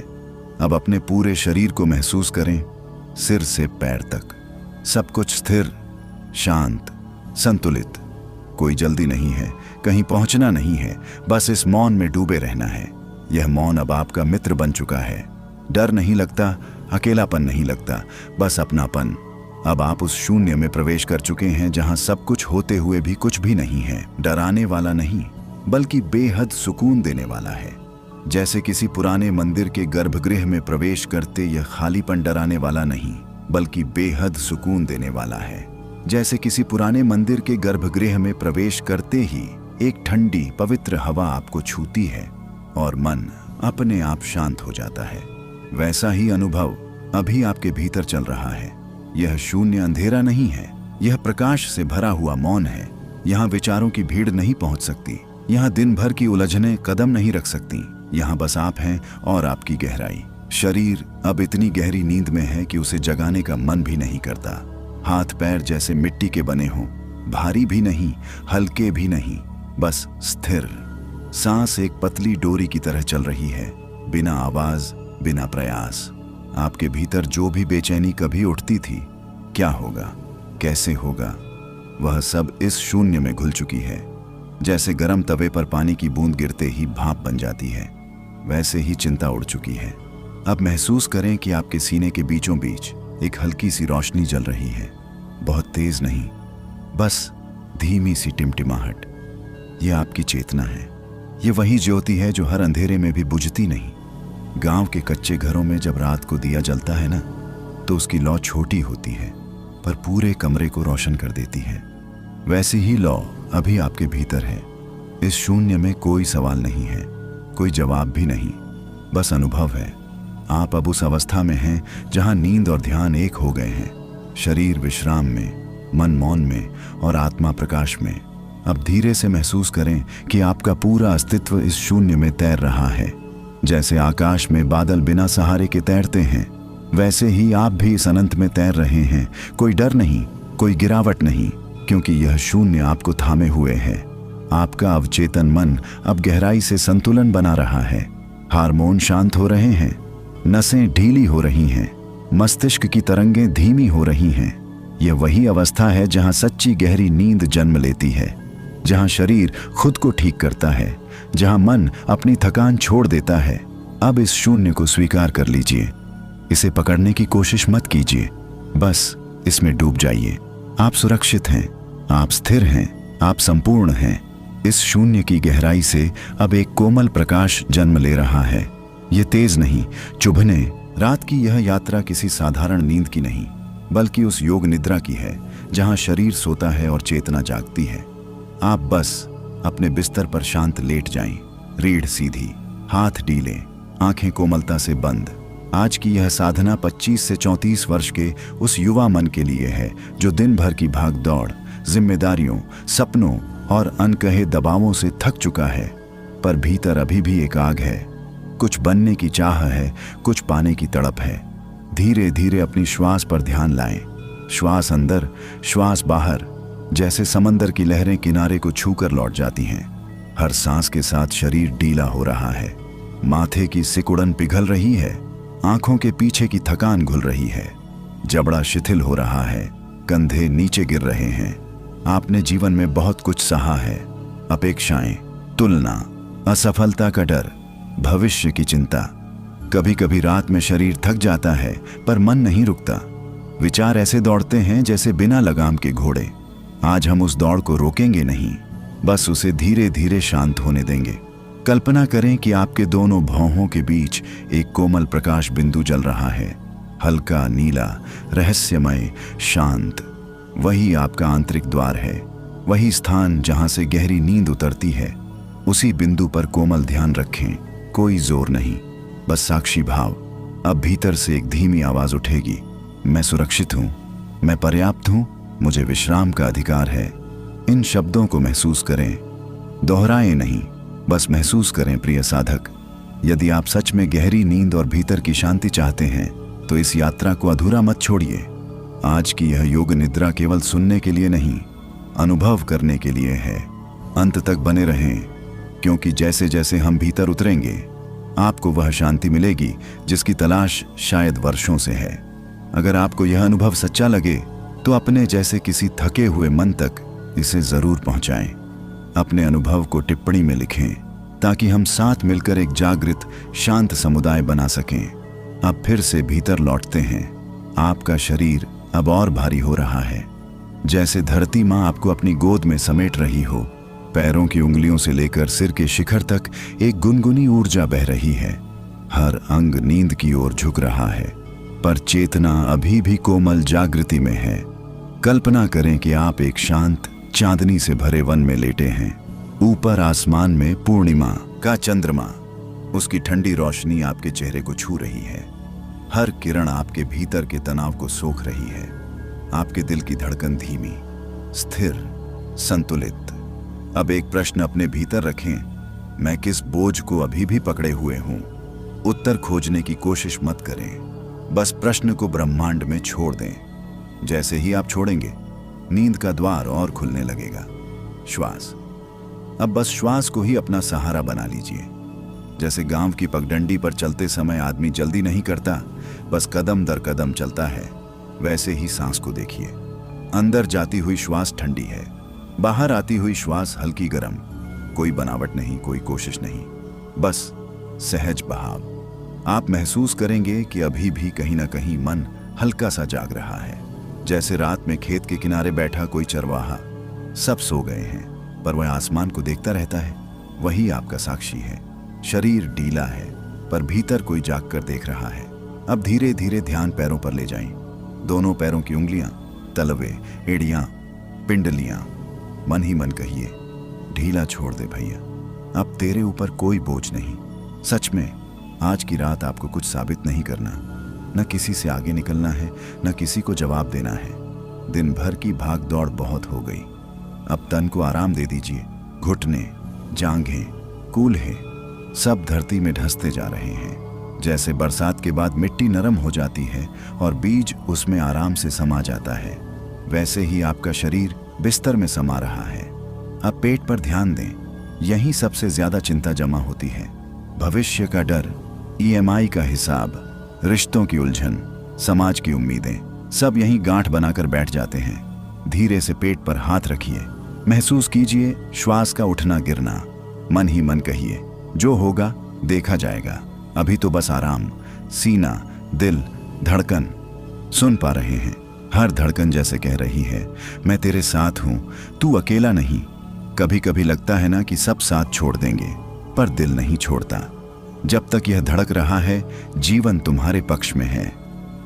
अब अपने पूरे शरीर को महसूस करें, सिर से पैर तक सब कुछ स्थिर, शांत, संतुलित। कोई जल्दी नहीं है, कहीं पहुंचना नहीं है, बस इस मौन में डूबे रहना है। यह मौन अब आपका मित्र बन चुका है। डर नहीं लगता, अकेलापन नहीं लगता, बस अपनापन। अब आप उस शून्य में प्रवेश कर चुके हैं जहां सब कुछ होते हुए भी कुछ भी नहीं है। डराने वाला नहीं बल्कि बेहद सुकून देने वाला है। जैसे किसी पुराने मंदिर के गर्भगृह में प्रवेश करते यह खालीपन डराने वाला नहीं बल्कि बेहद सुकून देने वाला है। जैसे किसी पुराने मंदिर के गर्भगृह में प्रवेश करते ही एक ठंडी पवित्र हवा आपको छूती है और मन अपने आप शांत हो जाता है। वैसा ही अनुभव अभी आपके भीतर चल रहा है। यह शून्य अंधेरा नहीं है, यह प्रकाश से भरा हुआ मौन है। यहाँ विचारों की भीड़ नहीं पहुंच सकती, यहाँ दिन भर की उलझनें कदम नहीं रख सकती। यहाँ बस आप हैं और आपकी गहराई। शरीर अब इतनी गहरी नींद में है कि उसे जगाने का मन भी नहीं करता। हाथ पैर जैसे मिट्टी के बने हों, भारी भी नहीं, हल्के भी नहीं, बस स्थिर। सांस एक पतली डोरी की तरह चल रही है, बिना आवाज, बिना प्रयास। आपके भीतर जो भी बेचैनी कभी उठती थी, क्या होगा, कैसे होगा, वह सब इस शून्य में घुल चुकी है। जैसे गर्म तवे पर पानी की बूंद गिरते ही भाप बन जाती है, वैसे ही चिंता उड़ चुकी है। अब महसूस करें कि आपके सीने के बीचों बीच एक हल्की सी रोशनी जल रही है। बहुत तेज नहीं, बस धीमी सी टिमटिमाहट। यह आपकी चेतना है। ये वही ज्योति है जो हर अंधेरे में भी बुझती नहीं। गांव के कच्चे घरों में जब रात को दिया जलता है ना, तो उसकी लौ छोटी होती है पर पूरे कमरे को रोशन कर देती है। वैसी ही लौ अभी आपके भीतर है। इस शून्य में कोई सवाल नहीं है, कोई जवाब भी नहीं, बस अनुभव है। आप अब उस अवस्था में हैं जहां नींद और ध्यान एक हो गए हैं। शरीर विश्राम में, मन मौन में और आत्मा प्रकाश में। अब धीरे से महसूस करें कि आपका पूरा अस्तित्व इस शून्य में तैर रहा है। जैसे आकाश में बादल बिना सहारे के तैरते हैं, वैसे ही आप भी इस अनंत में तैर रहे हैं। कोई डर नहीं, कोई गिरावट नहीं, क्योंकि यह शून्य आपको थामे हुए है। आपका अवचेतन मन अब गहराई से संतुलन बना रहा है। हार्मोन शांत हो रहे हैं, नसें ढीली हो रही हैं, मस्तिष्क की तरंगें धीमी हो रही हैं। यह वही अवस्था है जहां सच्ची गहरी नींद जन्म लेती है, जहां शरीर खुद को ठीक करता है, जहां मन अपनी थकान छोड़ देता है। अब इस शून्य को स्वीकार कर लीजिए। इसे पकड़ने की कोशिश मत कीजिए, बस इसमें डूब जाइए। आप सुरक्षित हैं, आप स्थिर हैं, आप संपूर्ण हैं। इस शून्य की गहराई से अब एक कोमल प्रकाश जन्म ले रहा है। ये तेज नहीं, चुभने रात की यह यात्रा किसी साधारण नींद की नहीं, बल्कि उस योग निद्रा की है जहां शरीर सोता है और चेतना जागती है। आप बस अपने बिस्तर पर शांत लेट जाएं, रीढ़ सीधी, हाथ ढीले, आंखें कोमलता से बंद। आज की यह साधना 25 से 34 वर्ष के उस युवा मन के लिए है जो दिन भर की भाग दौड़, जिम्मेदारियों, सपनों और अनकहे दबावों से थक चुका है। पर भीतर अभी भी एक आग है, कुछ बनने की चाह है, कुछ पाने की तड़प है। धीरे धीरे अपनी श्वास पर ध्यान लाएं, श्वास अंदर, श्वास बाहर, जैसे समंदर की लहरें किनारे को छूकर लौट जाती हैं। हर सांस के साथ शरीर ढीला हो रहा है, माथे की सिकुड़न पिघल रही है, आंखों के पीछे की थकान घुल रही है, जबड़ा शिथिल हो रहा है, कंधे नीचे गिर रहे हैं। आपने जीवन में बहुत कुछ सहा है, अपेक्षाएं, तुलना, असफलता का डर, भविष्य की चिंता। कभी कभी रात में शरीर थक जाता है पर मन नहीं रुकता। विचार ऐसे दौड़ते हैं जैसे बिना लगाम के घोड़े। आज हम उस दौड़ को रोकेंगे नहीं, बस उसे धीरे धीरे शांत होने देंगे। कल्पना करें कि आपके दोनों भौहों के बीच एक कोमल प्रकाश बिंदु जल रहा है, हल्का नीला, रहस्यमय, शांत। वही आपका आंतरिक द्वार है, वही स्थान जहां से गहरी नींद उतरती है। उसी बिंदु पर कोमल ध्यान रखें, कोई जोर नहीं, बस साक्षी भाव। अब भीतर से एक धीमी आवाज उठेगी, मैं सुरक्षित हूं, मैं पर्याप्त हूं, मुझे विश्राम का अधिकार है। इन शब्दों को महसूस करें, दोहराएं नहीं, बस महसूस करें। प्रिय साधक, यदि आप सच में गहरी नींद और भीतर की शांति चाहते हैं तो इस यात्रा को अधूरा मत छोड़िए। आज की यह योग निद्रा केवल सुनने के लिए नहीं, अनुभव करने के लिए है। अंत तक बने रहें, क्योंकि जैसे जैसे हम भीतर उतरेंगे आपको वह शांति मिलेगी जिसकी तलाश शायद वर्षों से है। अगर आपको यह अनुभव सच्चा लगे तो अपने जैसे किसी थके हुए मन तक इसे जरूर पहुंचाएं। अपने अनुभव को टिप्पणी में लिखें ताकि हम साथ मिलकर एक जागृत, शांत समुदाय बना सकें। अब फिर से भीतर लौटते हैं। आपका शरीर अब और भारी हो रहा है, जैसे धरती माँ आपको अपनी गोद में समेट रही हो। पैरों की उंगलियों से लेकर सिर के शिखर तक एक गुनगुनी ऊर्जा बह रही है। हर अंग नींद की ओर झुक रहा है, पर चेतना अभी भी कोमल जागृति में है। कल्पना करें कि आप एक शांत, चांदनी से भरे वन में लेटे हैं। ऊपर आसमान में पूर्णिमा का चंद्रमा, उसकी ठंडी रोशनी आपके चेहरे को छू रही है। हर किरण आपके भीतर के तनाव को सोख रही है। आपके दिल की धड़कन धीमी, स्थिर, संतुलित। अब एक प्रश्न अपने भीतर रखें, मैं किस बोझ को अभी भी पकड़े हुए हूं? उत्तर खोजने की कोशिश मत करें, बस प्रश्न को ब्रह्मांड में छोड़ दें। जैसे ही आप छोड़ेंगे, नींद का द्वार और खुलने लगेगा। श्वास, अब बस श्वास को ही अपना सहारा बना लीजिए। जैसे गांव की पगडंडी पर चलते समय आदमी जल्दी नहीं करता, बस कदम दर कदम चलता है, वैसे ही सांस को देखिए। अंदर जाती हुई श्वास ठंडी है, बाहर आती हुई श्वास हल्की गरम। कोई बनावट नहीं, कोई कोशिश नहीं, बस सहज बहाव। आप महसूस करेंगे कि अभी भी कहीं ना कहीं मन हल्का सा जाग रहा है, जैसे रात में खेत के किनारे बैठा कोई चरवाहा। सब सो गए हैं पर वह आसमान को देखता रहता है, वही आपका साक्षी है। शरीर ढीला है पर भीतर कोई जाग कर देख रहा है। अब धीरे धीरे ध्यान पैरों पर ले जाएं। दोनों पैरों की उंगलियां, तलवे, एड़ियां, पिंडलियां। मन ही मन कहिए, ढीला छोड़ दे भैया, अब तेरे ऊपर कोई बोझ नहीं। सच में आज की रात आपको कुछ साबित नहीं करना, न किसी से आगे निकलना है, न किसी को जवाब देना है। दिन भर की भाग दौड़ बहुत हो गई, अब तन को आराम दे दीजिए। घुटने, जांघें, कूल्हे सब धरती में ढसते जा रहे हैं। जैसे बरसात के बाद मिट्टी नरम हो जाती है और बीज उसमें आराम से समा जाता है, वैसे ही आपका शरीर बिस्तर में समा रहा है। अब पेट पर ध्यान दें, यहीं सबसे ज्यादा चिंता जमा होती है। भविष्य का डर, ईएमआई का हिसाब, रिश्तों की उलझन, समाज की उम्मीदें, सब यहीं गांठ बनाकर बैठ जाते हैं। धीरे से पेट पर हाथ रखिए, महसूस कीजिए श्वास का उठना गिरना। मन ही मन कहिए, जो होगा देखा जाएगा, अभी तो बस आराम। सीना, दिल, धड़कन सुन पा रहे हैं। हर धड़कन जैसे कह रही है, मैं तेरे साथ हूं, तू अकेला नहीं। कभी कभी लगता है ना कि सब साथ छोड़ देंगे, पर दिल नहीं छोड़ता। जब तक यह धड़क रहा है, जीवन तुम्हारे पक्ष में है।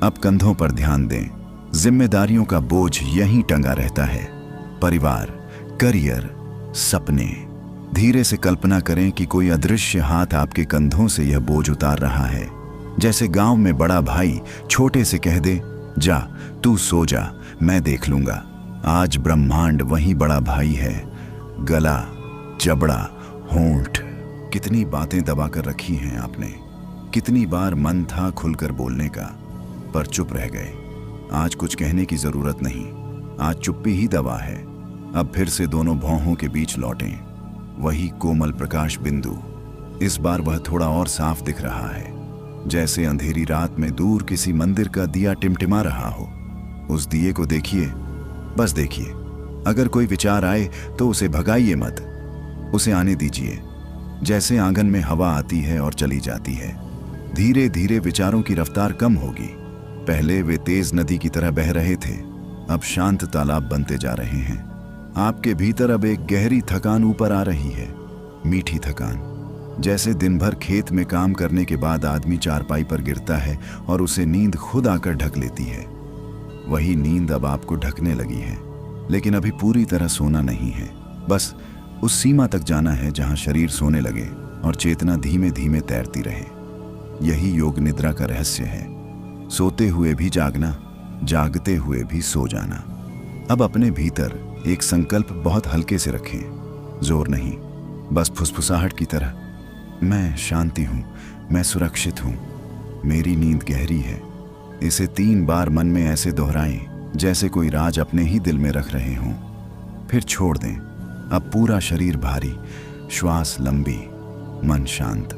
अब कंधों पर ध्यान दें, जिम्मेदारियों का बोझ यहीं टंगा रहता है। परिवार, करियर, सपने। धीरे से कल्पना करें कि कोई अदृश्य हाथ आपके कंधों से यह बोझ उतार रहा है। जैसे गांव में बड़ा भाई छोटे से कह दे, जा तू सो जा, मैं देख लूंगा। आज ब्रह्मांड वही बड़ा भाई है। गला, जबड़ा, होंठ, कितनी बातें दबा कर रखी हैं आपने। कितनी बार मन था खुलकर बोलने का, पर चुप रह गए। आज कुछ कहने की जरूरत नहीं, आज चुप्पी ही दवा है। अब फिर से दोनों भौहों के बीच लौटें। वही कोमल प्रकाश बिंदु। इस बार वह थोड़ा और साफ दिख रहा है, जैसे अंधेरी रात में दूर किसी मंदिर का दिया टिमटिमा रहा हो। उस दिए को देखिए, बस देखिए। अगर कोई विचार आए तो उसे भगाइए मत, उसे आने दीजिए। जैसे आंगन में हवा आती है और चली जाती है, धीरे धीरे विचारों की रफ्तार कम होगी। पहले वे तेज नदी की तरह बह रहे थे, अब शांत तालाब बनते जा रहे हैं। आपके भीतर अब एक गहरी थकान ऊपर आ रही है, मीठी थकान। जैसे दिन भर खेत में काम करने के बाद आदमी चारपाई पर गिरता है और उसे नींद खुद आकर ढक लेती है। वही नींद अब आपको ढकने लगी है, लेकिन अभी पूरी तरह सोना नहीं है। बस उस सीमा तक जाना है जहां शरीर सोने लगे और चेतना धीमे धीमे तैरती रहे। यही योग निद्रा का रहस्य है। सोते हुए भी जागना, जागते हुए भी सो जाना। अब अपने भीतर एक संकल्प बहुत हल्के से रखें, जोर नहीं, बस फुसफुसाहट की तरह। मैं शांति हूं, मैं सुरक्षित हूं, मेरी नींद गहरी है। इसे 3 बार मन में ऐसे दोहराएं जैसे कोई राज अपने ही दिल में रख रहे हों। फिर छोड़ दें। अब पूरा शरीर भारी, श्वास लंबी, मन शांत।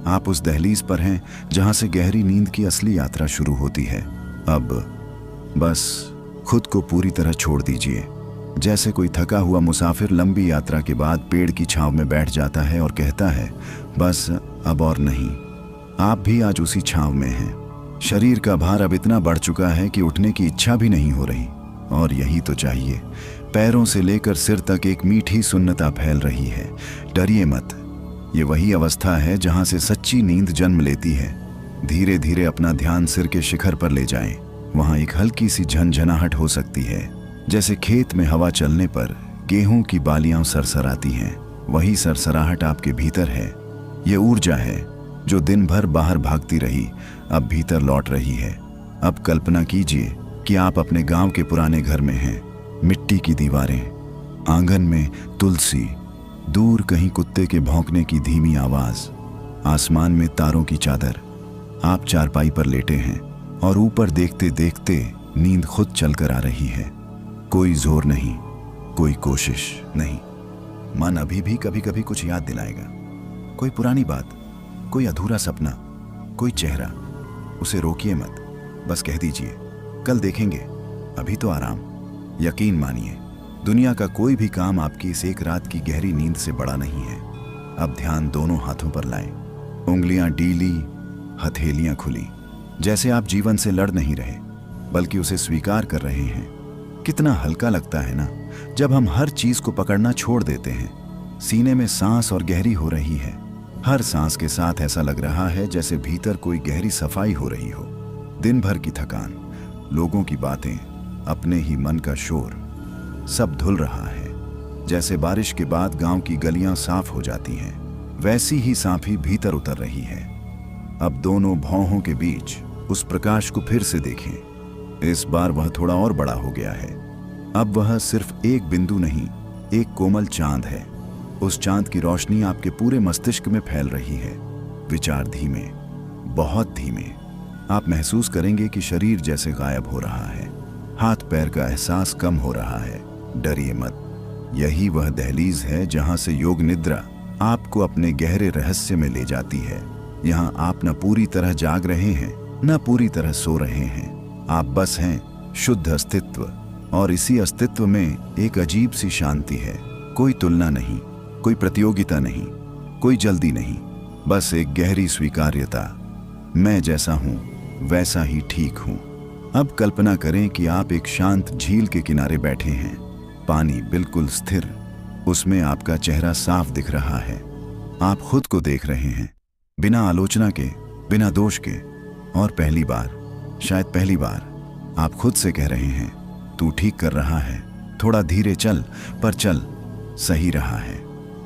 आप उस दहलीज पर हैं जहां से गहरी नींद की असली यात्रा शुरू होती है। अब बस खुद को पूरी तरह छोड़ दीजिए। जैसे कोई थका हुआ मुसाफिर लंबी यात्रा के बाद पेड़ की छांव में बैठ जाता है और कहता है, बस अब और नहीं। आप भी आज उसी छांव में हैं। शरीर का भार अब इतना बढ़ चुका है कि उठने की इच्छा भी नहीं हो रही, और यही तो चाहिए। पैरों से लेकर सिर तक एक मीठी सुन्नता फैल रही है। डरिए मत, ये वही अवस्था है जहां से सच्ची नींद जन्म लेती है। धीरे धीरे अपना ध्यान सिर के शिखर पर ले जाएं। वहां एक हल्की सी झनझनाहट हो सकती है, जैसे खेत में हवा चलने पर गेहूं की बालियां सरसराती हैं। वही सरसराहट आपके भीतर है। ये ऊर्जा है जो दिन भर बाहर भागती रही, अब भीतर लौट रही है। अब कल्पना कीजिए कि आप अपने गांव के पुराने घर में हैं। मिट्टी की दीवारें, आंगन में तुलसी, दूर कहीं कुत्ते के भौंकने की धीमी आवाज, आसमान में तारों की चादर। आप चारपाई पर लेटे हैं और ऊपर देखते देखते नींद खुद चलकर आ रही है। कोई जोर नहीं, कोई कोशिश नहीं। मन अभी भी कभी कभी कुछ याद दिलाएगा, कोई पुरानी बात, कोई अधूरा सपना, कोई चेहरा। उसे रोकिए मत, बस कह दीजिए, कल देखेंगे, अभी तो आराम। यकीन मानिए, दुनिया का कोई भी काम आपकी इस एक रात की गहरी नींद से बड़ा नहीं है। अब ध्यान दोनों हाथों पर लाएं, उंगलियां डीली, हथेलियां खुली, जैसे आप जीवन से लड़ नहीं रहे बल्कि उसे स्वीकार कर रहे हैं। कितना हल्का लगता है ना जब हम हर चीज को पकड़ना छोड़ देते हैं। सीने में सांस और गहरी हो रही है। हर सांस के साथ ऐसा लग रहा है जैसे भीतर कोई गहरी सफाई हो रही हो। दिन भर की थकान, लोगों की बातें, अपने ही मन का शोर, सब धुल रहा है। जैसे बारिश के बाद गांव की गलियां साफ हो जाती हैं, वैसी ही साफी भीतर उतर रही है। अब दोनों भौहों के बीच उस प्रकाश को फिर से देखें। इस बार वह थोड़ा और बड़ा हो गया है। अब वह सिर्फ एक बिंदु नहीं, एक कोमल चांद है। उस चांद की रोशनी आपके पूरे मस्तिष्क में फैल रही है। विचार धीमे, बहुत धीमे। आप महसूस करेंगे कि शरीर जैसे गायब हो रहा है, हाथ पैर का एहसास कम हो रहा है। डरिए मत, यही वह दहलीज है जहां से योग निद्रा आपको अपने गहरे रहस्य में ले जाती है। यहाँ आप न पूरी तरह जाग रहे हैं, न पूरी तरह सो रहे हैं। आप बस हैं, शुद्ध अस्तित्व। और इसी अस्तित्व में एक अजीब सी शांति है। कोई तुलना नहीं, कोई प्रतियोगिता नहीं, कोई जल्दी नहीं, बस एक गहरी स्वीकार्यता। मैं जैसा हूं वैसा ही ठीक हूं। अब कल्पना करें कि आप एक शांत झील के किनारे बैठे हैं, पानी बिल्कुल स्थिर, उसमें आपका चेहरा साफ दिख रहा है। आप खुद को देख रहे हैं, बिना आलोचना के, बिना दोष के। और पहली बार, शायद पहली बार, आप खुद से कह रहे हैं, तू ठीक कर रहा है, थोड़ा धीरे चल, पर चल, सही रहा है।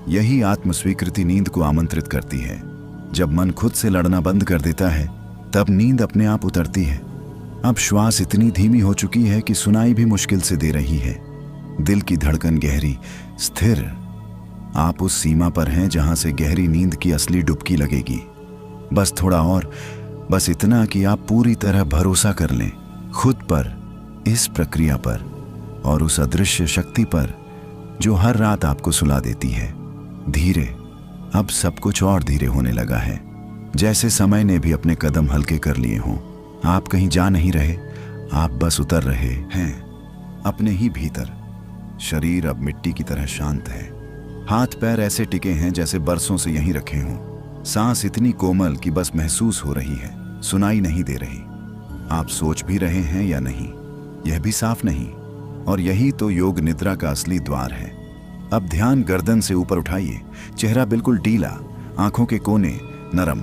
यही आत्मस्वीकृति नींद को आमंत्रित करती है। जब मन खुद से लड़ना बंद कर देता है, तब नींद अपने आप उतरती है। अब श्वास इतनी धीमी हो चुकी है कि सुनाई भी मुश्किल से दे रही है। दिल की धड़कन गहरी, स्थिर। आप उस सीमा पर हैं जहां से गहरी नींद की असली डुबकी लगेगी। बस थोड़ा और, बस इतना कि आप पूरी तरह भरोसा कर लें खुद पर, इस प्रक्रिया पर और उस अदृश्य शक्ति पर जो हर रात आपको सुला देती है। धीरे, अब सब कुछ और धीरे होने लगा है, जैसे समय ने भी अपने कदम हल्के कर लिए हों। आप कहीं जा नहीं रहे, आप बस उतर रहे हैं अपने ही भीतर। शरीर अब मिट्टी की तरह शांत है, हाथ पैर ऐसे टिके हैं जैसे बरसों से यहीं रखे हों। सांस इतनी कोमल कि बस महसूस हो रही है, सुनाई नहीं दे रही। आप सोच भी रहे हैं या नहीं, यह भी साफ नहीं। और यही तो योग निद्रा का असली द्वार है। अब ध्यान गर्दन से ऊपर उठाइए, चेहरा बिल्कुल ढीला, आंखों के कोने नरम,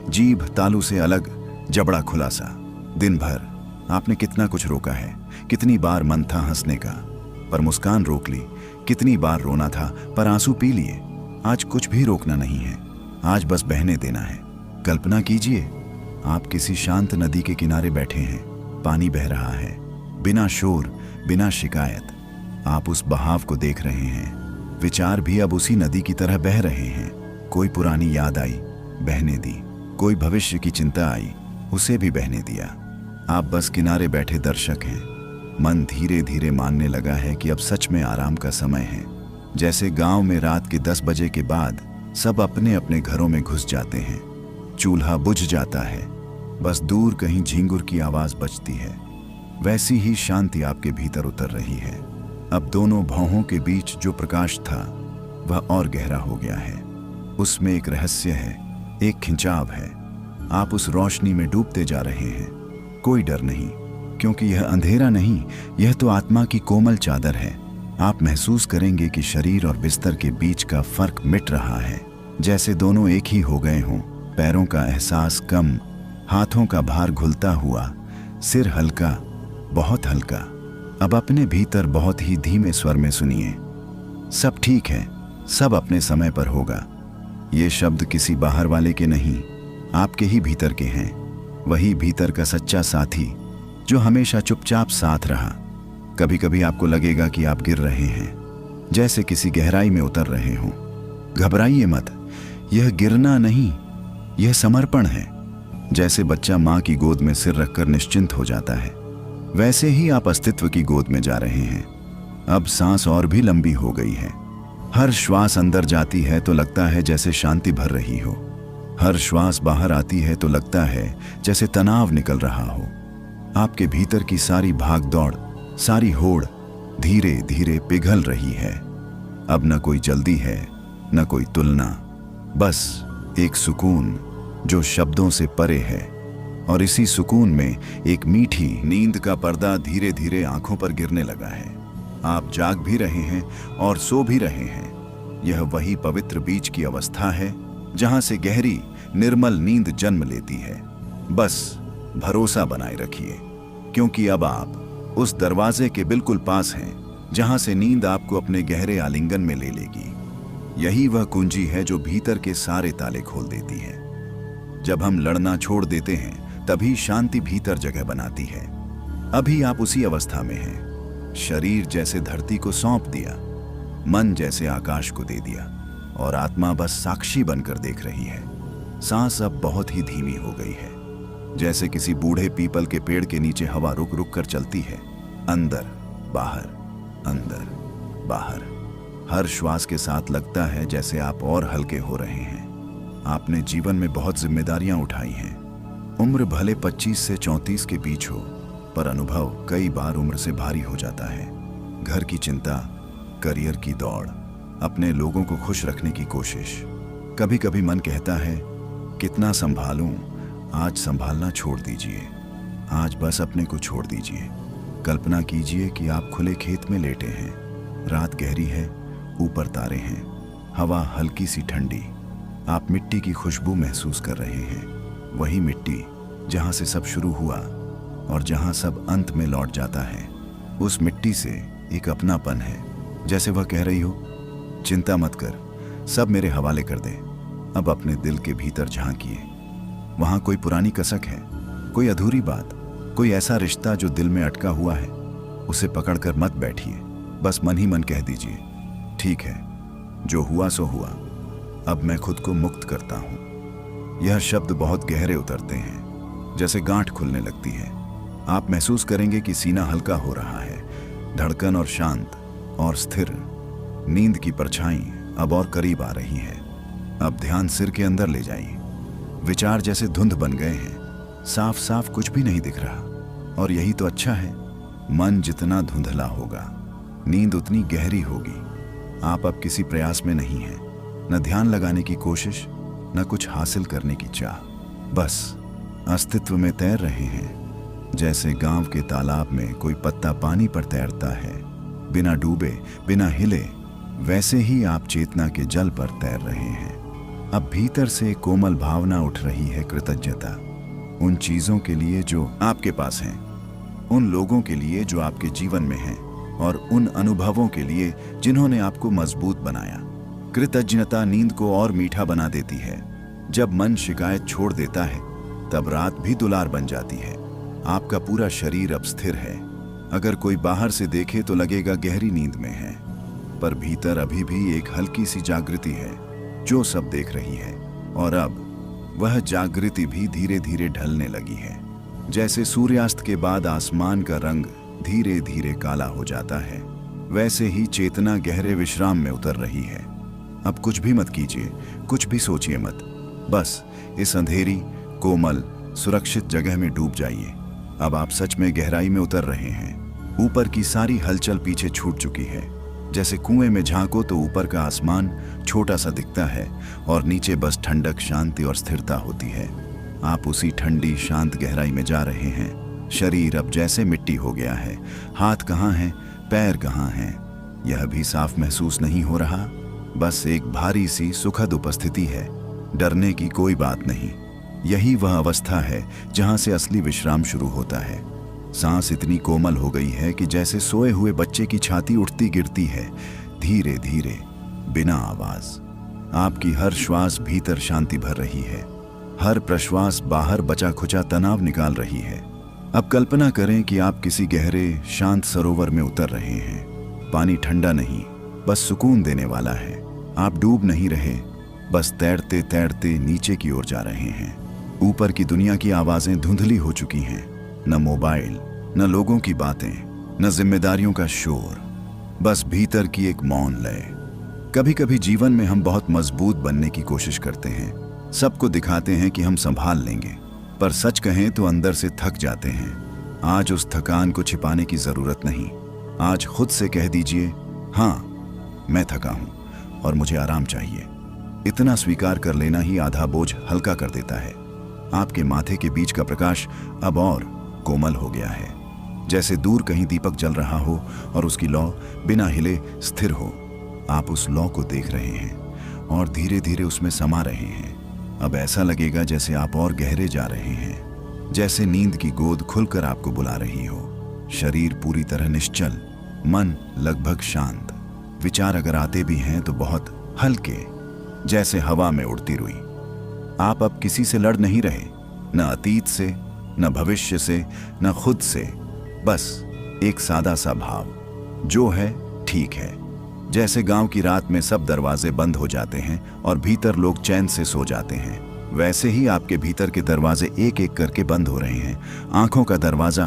जीभ तालू से अलग, जबड़ा खुला सा। दिन भर आपने कितना कुछ रोका है, कितनी बार मन था हंसने का पर मुस्कान रोक ली, कितनी बार रोना था पर आंसू पी लिए। आज कुछ भी रोकना नहीं है, आज बस बहने देना है। कल्पना कीजिए, आप किसी शांत नदी के किनारे बैठे हैं, पानी बह रहा है, बिना शोर, बिना शिकायत। आप उस बहाव को देख रहे हैं, विचार भी अब उसी नदी की तरह बह रहे हैं। कोई पुरानी याद आई, बहने दी, कोई भविष्य की चिंता आई, उसे भी बहने दिया। आप बस किनारे बैठे दर्शक हैं। मन धीरे धीरे मानने लगा है कि अब सच में आराम का समय है। जैसे गांव में रात के 10 बजे के बाद सब अपने अपने घरों में घुस जाते हैं, चूल्हा बुझ जाता है, बस दूर कहीं झींगुर की आवाज बजती है। वैसी ही शांति आपके भीतर उतर रही है। अब दोनों भौहों के बीच जो प्रकाश था वह और गहरा हो गया है। उसमें एक रहस्य है, एक खिंचाव है। आप उस रोशनी में डूबते जा रहे हैं। कोई डर नहीं, क्योंकि यह अंधेरा नहीं, यह तो आत्मा की कोमल चादर है। आप महसूस करेंगे कि शरीर और बिस्तर के बीच का फर्क मिट रहा है, जैसे दोनों एक ही हो गए हों। पैरों का एहसास कम, हाथों का भार घुलता हुआ, सिर हल्का, बहुत हल्का। अब अपने भीतर बहुत ही धीमे स्वर में सुनिए, सब ठीक है, सब अपने समय पर होगा। ये शब्द किसी बाहर वाले के नहीं, आपके ही भीतर के हैं। वही भीतर का सच्चा साथी जो हमेशा चुपचाप साथ रहा। कभी कभी आपको लगेगा कि आप गिर रहे हैं, जैसे किसी गहराई में उतर रहे हों। घबराइए मत, यह गिरना नहीं, यह समर्पण है। जैसे बच्चा माँ की गोद में सिर रखकर निश्चिंत हो जाता है, वैसे ही आप अस्तित्व की गोद में जा रहे हैं। अब सांस और भी लंबी हो गई है। हर श्वास अंदर जाती है तो लगता है जैसे शांति भर रही हो, हर श्वास बाहर आती है तो लगता है जैसे तनाव निकल रहा हो। आपके भीतर की सारी भाग दौड़, सारी होड़ धीरे धीरे पिघल रही है। अब न कोई जल्दी है, न कोई तुलना, बस एक सुकून जो शब्दों से परे है। और इसी सुकून में एक मीठी नींद का पर्दा धीरे धीरे आंखों पर गिरने लगा है। आप जाग भी रहे हैं और सो भी रहे हैं। यह वही पवित्र बीच की अवस्था है जहां से गहरी निर्मल नींद जन्म लेती है। बस भरोसा बनाए रखिए, क्योंकि अब आप उस दरवाजे के बिल्कुल पास हैं जहां से नींद आपको अपने गहरे आलिंगन में ले लेगी। यही वह कुंजी है जो भीतर के सारे ताले खोल देती है। जब हम लड़ना छोड़ देते हैं तभी शांति भीतर जगह बनाती है। अभी आप उसी अवस्था में हैं। शरीर जैसे धरती को सौंप दिया, मन जैसे आकाश को दे दिया और आत्मा बस साक्षी बनकर देख रही है। सांस अब बहुत ही धीमी हो गई है, जैसे किसी बूढ़े पीपल के पेड़ के नीचे हवा रुक रुक कर चलती है, अंदर बाहर, अंदर बाहर। हर श्वास के साथ लगता है जैसे आप और हल्के हो रहे हैं। आपने जीवन में बहुत जिम्मेदारियां उठाई हैं। उम्र भले 25 से 34 के बीच हो, पर अनुभव कई बार उम्र से भारी हो जाता है। घर की चिंता, करियर की दौड़, अपने लोगों को खुश रखने की कोशिश। कभी कभी मन कहता है कितना संभालूं, आज संभालना छोड़ दीजिए। आज बस अपने को छोड़ दीजिए। कल्पना कीजिए कि आप खुले खेत में लेटे हैं। रात गहरी है, ऊपर तारे हैं, हवा हल्की सी ठंडी। आप मिट्टी की खुशबू महसूस कर रहे हैं, वही मिट्टी जहां से सब शुरू हुआ और जहां सब अंत में लौट जाता है। उस मिट्टी से एक अपनापन है, जैसे वह कह रही हो, चिंता मत कर, सब मेरे हवाले कर दे। अब अपने दिल के भीतर झांकिए। वहां कोई पुरानी कसक है, कोई अधूरी बात, कोई ऐसा रिश्ता जो दिल में अटका हुआ है। उसे पकड़कर मत बैठिए, बस मन ही मन कह दीजिए, ठीक है, जो हुआ सो हुआ, अब मैं खुद को मुक्त करता हूं। यह शब्द बहुत गहरे उतरते हैं, जैसे गांठ खुलने लगती है। आप महसूस करेंगे कि सीना हल्का हो रहा है, धड़कन और शांत और स्थिर। नींद की परछाई अब और करीब आ रही है। अब ध्यान सिर के अंदर ले जाइए। विचार जैसे धुंध बन गए हैं, साफ साफ कुछ भी नहीं दिख रहा। और यही तो अच्छा है, मन जितना धुंधला होगा, नींद उतनी गहरी होगी। आप अब किसी प्रयास में नहीं हैं, न ध्यान लगाने की कोशिश, न कुछ हासिल करने की चाह। बस अस्तित्व में तैर रहे हैं, जैसे गांव के तालाब में कोई पत्ता पानी पर तैरता है, बिना डूबे, बिना हिले। वैसे ही आप चेतना के जल पर तैर रहे हैं। अब भीतर से कोमल भावना उठ रही है, कृतज्ञता उन चीजों के लिए जो आपके पास हैं, उन लोगों के लिए जो आपके जीवन में हैं, और उन अनुभवों के लिए जिन्होंने आपको मजबूत बनाया। कृतज्ञता नींद को और मीठा बना देती है। जब मन शिकायत छोड़ देता है, तब रात भी दुलार बन जाती है। आपका पूरा शरीर अब स्थिर है। अगर कोई बाहर से देखे तो लगेगा गहरी नींद में है, पर भीतर अभी भी एक हल्की सी जागृति है जो सब देख रही है। और अब वह जागृति भी धीरे धीरे ढलने लगी है। जैसे सूर्यास्त के बाद आसमान का रंग धीरे धीरे काला हो जाता है, वैसे ही चेतना गहरे विश्राम में उतर रही है। अब कुछ भी मत कीजिए, कुछ भी सोचिए मत, बस इस अंधेरी, कोमल, सुरक्षित जगह में डूब जाइए। अब आप सच में गहराई में उतर रहे हैं। ऊपर की सारी हलचल पीछे छूट चुकी है। जैसे कुएं में झांको तो ऊपर का आसमान छोटा सा दिखता है और नीचे बस ठंडक, शांति और स्थिरता होती है। आप उसी ठंडी शांत गहराई में जा रहे हैं। शरीर अब जैसे मिट्टी हो गया है। हाथ कहाँ हैं, पैर कहाँ हैं, यह भी साफ महसूस नहीं हो रहा। बस एक भारी सी सुखद उपस्थिति है। डरने की कोई बात नहीं। यही वह अवस्था है जहां से असली विश्राम शुरू होता है। सांस इतनी कोमल हो गई है कि जैसे सोए हुए बच्चे की छाती उठती गिरती है, धीरे धीरे, बिना आवाज। आपकी हर श्वास भीतर शांति भर रही है, हर प्रश्वास बाहर बचा खुचा तनाव निकाल रही है। अब कल्पना करें कि आप किसी गहरे शांत सरोवर में उतर रहे हैं। पानी ठंडा नहीं, बस सुकून देने वाला है। आप डूब नहीं रहे, बस तैरते तैरते नीचे की ओर जा रहे हैं। ऊपर की दुनिया की आवाजें धुंधली हो चुकी हैं। न मोबाइल, न लोगों की बातें, न जिम्मेदारियों का शोर, बस भीतर की एक मौन लय। कभी कभी जीवन में हम बहुत मजबूत बनने की कोशिश करते हैं, सबको दिखाते हैं कि हम संभाल लेंगे, पर सच कहें तो अंदर से थक जाते हैं। आज उस थकान को छिपाने की जरूरत नहीं। आज खुद से कह दीजिए, हाँ मैं थका हूं और मुझे आराम चाहिए। इतना स्वीकार कर लेना ही आधा बोझ हल्का कर देता है। आपके माथे के बीच का प्रकाश अब और कोमल हो गया है, जैसे दूर कहीं दीपक जल रहा हो और उसकी लौ बिना हिले स्थिर हो। आप उस लौ को देख रहे हैं और धीरे धीरे उसमें समा रहे हैं। अब ऐसा लगेगा जैसे आप और गहरे जा रहे हैं, जैसे नींद की गोद खुलकर आपको बुला रही हो। शरीर पूरी तरह निश्चल, मन लगभग शांत। विचार अगर आते भी हैं तो बहुत हल्के, जैसे हवा में उड़ती रुई। आप अब किसी से लड़ नहीं रहे, न अतीत से, न भविष्य से, न खुद से। बस एक सादा सा भाव, जो है ठीक है। जैसे गांव की रात में सब दरवाजे बंद हो जाते हैं और भीतर लोग चैन से सो जाते हैं, वैसे ही आपके भीतर के दरवाजे एक एक करके बंद हो रहे हैं। आंखों का दरवाजा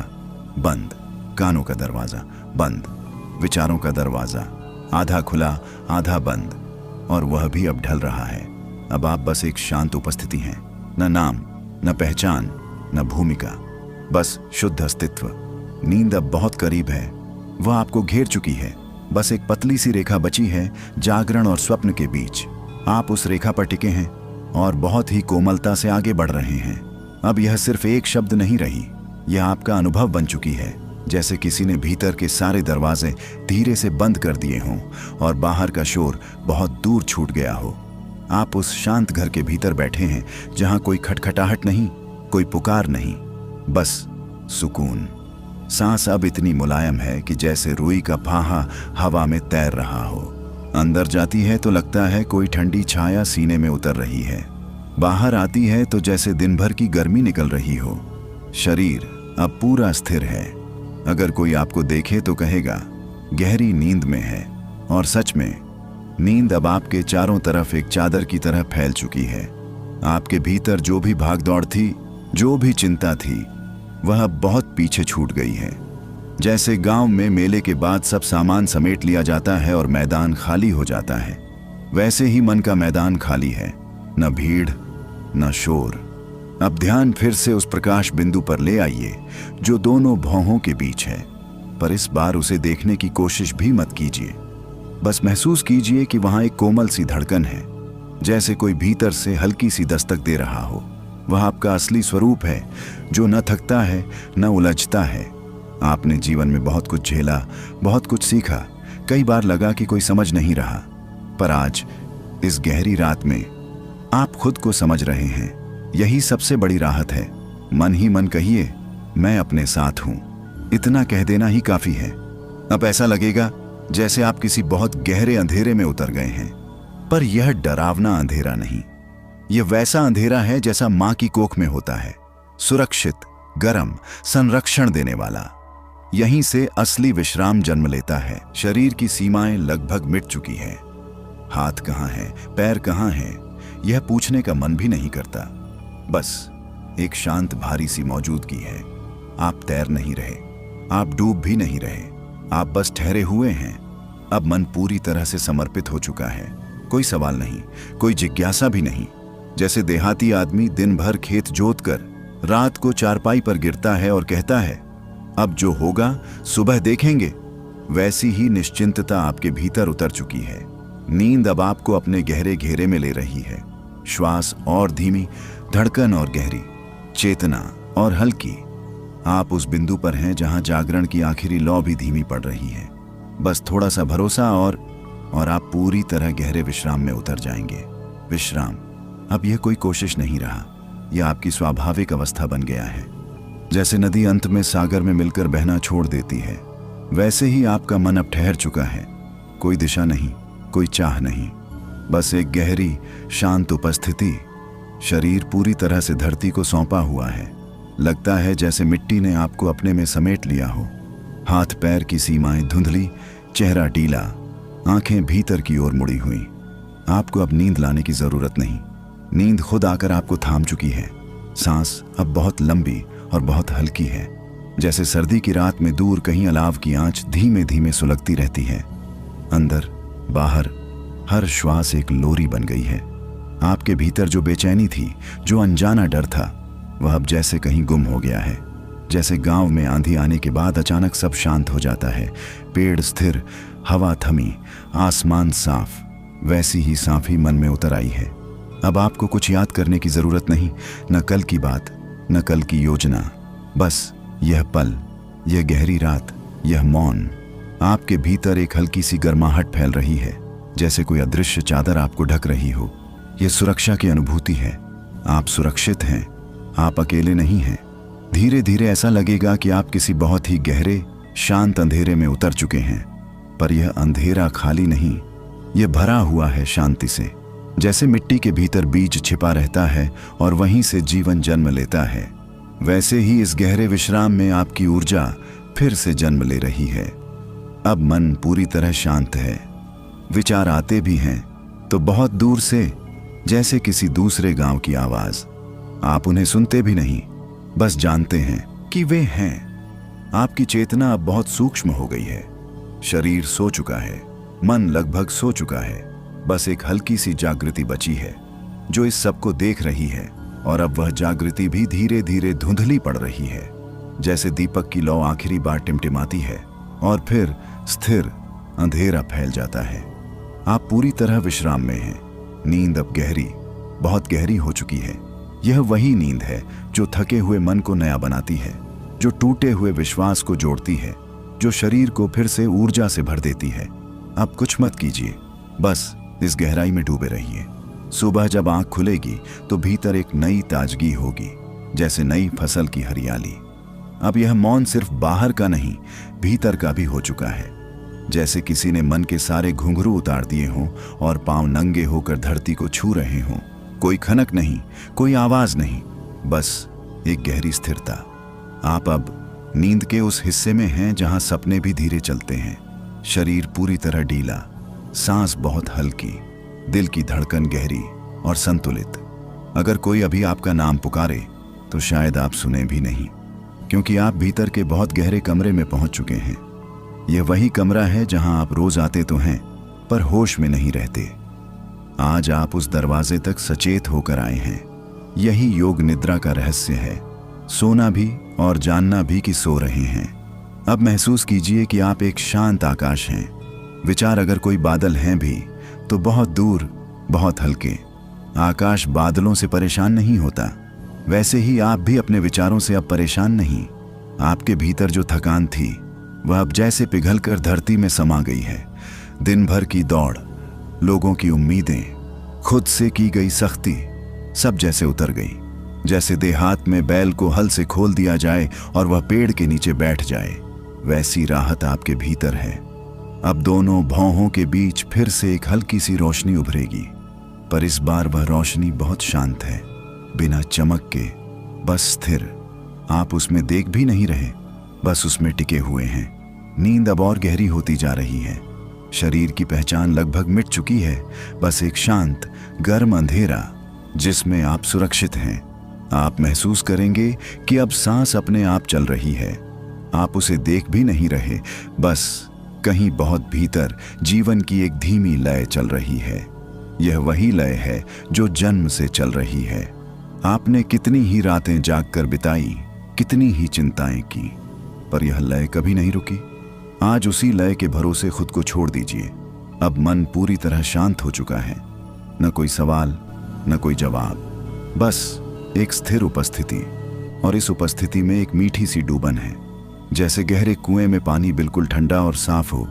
बंद, कानों का दरवाजा बंद, विचारों का दरवाजा आधा खुला आधा बंद, और वह भी अब ढल रहा है। अब आप बस एक शांत उपस्थिति हैं, न नाम, न पहचान, न भूमिका, बस शुद्ध अस्तित्व। नींद अब बहुत करीब है, वह आपको घेर चुकी है। बस एक पतली सी रेखा बची है जागरण और स्वप्न के बीच। आप उस रेखा पर टिके हैं और बहुत ही कोमलता से आगे बढ़ रहे हैं। अब यह सिर्फ एक शब्द नहीं रही, यह आपका अनुभव बन चुकी है, जैसे किसी ने भीतर के सारे दरवाजे धीरे से बंद कर दिए हों और बाहर का शोर बहुत दूर छूट गया हो। आप उस शांत घर के भीतर बैठे हैं जहां कोई खटखटाहट नहीं, कोई पुकार नहीं, बस सुकून। सांस अब इतनी मुलायम है कि जैसे रुई का फाहा हवा में तैर रहा हो। अंदर जाती है तो लगता है कोई ठंडी छाया सीने में उतर रही है, बाहर आती है तो जैसे दिन भर की गर्मी निकल रही हो। शरीर अब पूरा स्थिर है। अगर कोई आपको देखे तो कहेगा गहरी नींद में है, और सच में नींद अब आपके चारों तरफ एक चादर की तरह फैल चुकी है। आपके भीतर जो भी भागदौड़ थी, जो भी चिंता थी, वह अब बहुत पीछे छूट गई है। जैसे गांव में मेले के बाद सब सामान समेट लिया जाता है और मैदान खाली हो जाता है, वैसे ही मन का मैदान खाली है, न भीड़ न शोर। अब ध्यान फिर से उस प्रकाश बिंदु पर ले आइए जो दोनों भौहों के बीच है, पर इस बार उसे देखने की कोशिश भी मत कीजिए। बस महसूस कीजिए कि वहां एक कोमल सी धड़कन है, जैसे कोई भीतर से हल्की सी दस्तक दे रहा हो। वह आपका असली स्वरूप है जो न थकता है न उलझता है। आपने जीवन में बहुत कुछ झेला, बहुत कुछ सीखा, कई बार लगा कि कोई समझ नहीं रहा, पर आज इस गहरी रात में आप खुद को समझ रहे हैं। यही सबसे बड़ी राहत है। मन ही मन कहिए, मैं अपने साथ हूं। इतना कह देना ही काफी है। अब ऐसा लगेगा जैसे आप किसी बहुत गहरे अंधेरे में उतर गए हैं, पर यह डरावना अंधेरा नहीं, यह वैसा अंधेरा है जैसा मां की कोख में होता है, सुरक्षित, गर्म, संरक्षण देने वाला। यहीं से असली विश्राम जन्म लेता है। शरीर की सीमाएं लगभग मिट चुकी है। हाथ कहां है, पैर कहां है, यह पूछने का मन भी नहीं करता। बस एक शांत भारी सी मौजूदगी है। आप तैर नहीं रहे, आप डूब भी नहीं रहे, आप बस ठहरे हुए हैं। अब मन पूरी तरह से समर्पित हो चुका है। कोई सवाल नहीं, कोई जिज्ञासा भी नहीं। जैसे देहाती आदमी दिन भर खेत जोत कर रात को चारपाई पर गिरता है और कहता है, अब जो होगा सुबह देखेंगे, वैसी ही निश्चिंतता आपके भीतर उतर चुकी है। नींद अब आपको अपने गहरे घेरे में ले रही है। श्वास और धीमी, धड़कन और गहरी, चेतना और हल्की। आप उस बिंदु पर हैं जहां जागरण की आखिरी लौ भी धीमी पड़ रही है। बस थोड़ा सा भरोसा और आप पूरी तरह गहरे विश्राम में उतर जाएंगे। विश्राम अब यह कोई कोशिश नहीं रहा, यह आपकी स्वाभाविक अवस्था बन गया है। जैसे नदी अंत में सागर में मिलकर बहना छोड़ देती है, वैसे ही आपका मन अब ठहर चुका है। कोई दिशा नहीं, कोई चाह नहीं, बस एक गहरी शांत उपस्थिति। शरीर पूरी तरह से धरती को सौंपा हुआ है। लगता है जैसे मिट्टी ने आपको अपने में समेट लिया हो। हाथ पैर की सीमाएं धुंधली, चेहरा ढीला, आंखें भीतर की ओर मुड़ी हुई। आपको अब नींद लाने की जरूरत नहीं, नींद खुद आकर आपको थाम चुकी है। सांस अब बहुत लंबी और बहुत हल्की है, जैसे सर्दी की रात में दूर कहीं अलाव की आंच धीमे धीमे सुलगती रहती है। अंदर बाहर हर श्वास एक लोरी बन गई है। आपके भीतर जो बेचैनी थी, जो अनजाना डर था, वह अब जैसे कहीं गुम हो गया है। जैसे गांव में आंधी आने के बाद अचानक सब शांत हो जाता है, पेड़ स्थिर, हवा थमी, आसमान साफ, वैसी ही साफी मन में उतर आई है। अब आपको कुछ याद करने की जरूरत नहीं, न कल की बात, न कल की योजना, बस यह पल, यह गहरी रात, यह मौन। आपके भीतर एक हल्की सी गर्माहट फैल रही है, जैसे कोई अदृश्य चादर आपको ढक रही हो। यह सुरक्षा की अनुभूति है। आप सुरक्षित हैं, आप अकेले नहीं हैं। धीरे धीरे ऐसा लगेगा कि आप किसी बहुत ही गहरे, शांत अंधेरे में उतर चुके हैं, पर यह अंधेरा खाली नहीं, यह भरा हुआ है शांति से। जैसे मिट्टी के भीतर बीज छिपा रहता है और वहीं से जीवन जन्म लेता है, वैसे ही इस गहरे विश्राम में आपकी ऊर्जा फिर से जन्म ले रही है। अब मन पूरी तरह शांत है। विचार आते भी हैं तो बहुत दूर से, जैसे किसी दूसरे गांव की आवाज। आप उन्हें सुनते भी नहीं, बस जानते हैं कि वे हैं। आपकी चेतना अब बहुत सूक्ष्म हो गई है। शरीर सो चुका है, मन लगभग सो चुका है, बस एक हल्की सी जागृति बची है जो इस सब को देख रही है। और अब वह जागृति भी धीरे धीरे धुंधली पड़ रही है, जैसे दीपक की लौ आखिरी बार टिमटिमाती है और फिर स्थिर अंधेरा फैल जाता है। आप पूरी तरह विश्राम में हैं। नींद अब गहरी, बहुत गहरी हो चुकी है। यह वही नींद है जो थके हुए मन को नया बनाती है, जो टूटे हुए विश्वास को जोड़ती है, जो शरीर को फिर से ऊर्जा से भर देती है। अब कुछ मत कीजिए, बस इस गहराई में डूबे रहिए। सुबह जब आंख खुलेगी तो भीतर एक नई ताजगी होगी, जैसे नई फसल की हरियाली। अब यह मौन सिर्फ बाहर का नहीं, भीतर का भी हो चुका है। जैसे किसी ने मन के सारे घुंघरू उतार दिए हों और पांव नंगे होकर धरती को छू रहे हों। कोई खनक नहीं, कोई आवाज नहीं, बस एक गहरी स्थिरता। आप अब नींद के उस हिस्से में हैं जहां सपने भी धीरे चलते हैं, शरीर पूरी तरह ढीला, सांस बहुत हल्की, दिल की धड़कन गहरी और संतुलित। अगर कोई अभी आपका नाम पुकारे तो शायद आप सुने भी नहीं, क्योंकि आप भीतर के बहुत गहरे कमरे में पहुंच चुके हैं। यह वही कमरा है जहां आप रोज आते तो हैं, पर होश में नहीं रहते। आज आप उस दरवाजे तक सचेत होकर आए हैं। यही योग निद्रा का रहस्य है, सोना भी और जानना भी कि सो रहे हैं। अब महसूस कीजिए कि आप एक शांत आकाश हैं। विचार अगर कोई बादल हैं भी तो बहुत दूर, बहुत हल्के। आकाश बादलों से परेशान नहीं होता, वैसे ही आप भी अपने विचारों से अब परेशान नहीं। आपके भीतर जो थकान थी वह अब जैसे पिघलकर धरती में समा गई है। दिन भर की दौड़, लोगों की उम्मीदें, खुद से की गई सख्ती, सब जैसे उतर गई। जैसे देहात में बैल को हल से खोल दिया जाए और वह पेड़ के नीचे बैठ जाए, वैसी राहत आपके भीतर है। अब दोनों भौहों के बीच फिर से एक हल्की सी रोशनी उभरेगी, पर इस बार वह रोशनी बहुत शांत है, बिना चमक के, बस स्थिर। आप उसमें देख भी नहीं रहे, बस उसमें टिके हुए हैं। नींद अब और गहरी होती जा रही है। शरीर की पहचान लगभग मिट चुकी है, बस एक शांत, गर्म अंधेरा जिसमें आप सुरक्षित हैं। आप महसूस करेंगे कि अब सांस अपने आप चल रही है। आप उसे देख भी नहीं रहे, बस कहीं बहुत भीतर जीवन की एक धीमी लय चल रही है। यह वही लय है जो जन्म से चल रही है। आपने कितनी ही रातें जागकर बिताई, कितनी ही चिंताएं की, पर यह लय कभी नहीं रुकी। आज उसी लय के भरोसे खुद को छोड़ दीजिए। अब मन पूरी तरह शांत हो चुका है, न कोई सवाल, न कोई जवाब, बस एक स्थिर उपस्थिति। और इस उपस्थिति में एक मीठी सी डूबन है, जैसे गहरे कुएं में पानी बिल्कुल ठंडा और साफ हो।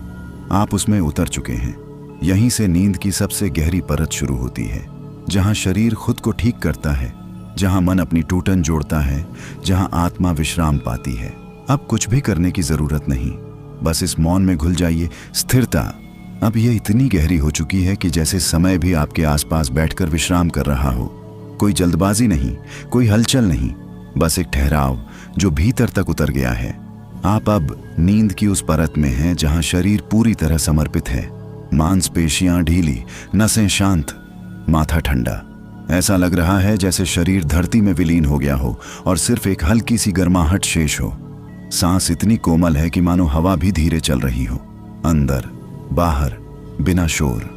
आप उसमें उतर चुके हैं। यहीं से नींद की सबसे गहरी परत शुरू होती है, जहां शरीर खुद को ठीक करता है, जहां मन अपनी टूटन जोड़ता है, जहां आत्मा विश्राम पाती है। अब कुछ भी करने की जरूरत नहीं, बस इस मौन में घुल जाइए। स्थिरता अब यह इतनी गहरी हो चुकी है कि जैसे समय भी आपके आसपास बैठकर विश्राम कर रहा हो। कोई जल्दबाजी नहीं, कोई हलचल नहीं, बस एक ठहराव जो भीतर तक उतर गया है। आप अब नींद की उस परत में हैं जहां शरीर पूरी तरह समर्पित है। मांसपेशियां ढीली, नसें शांत, माथा ठंडा। ऐसा लग रहा है जैसे शरीर धरती में विलीन हो गया हो और सिर्फ एक हल्की सी गर्माहट शेष हो। सांस इतनी कोमल है कि मानो हवा भी धीरे चल रही हो, अंदर बाहर, बिना शोर।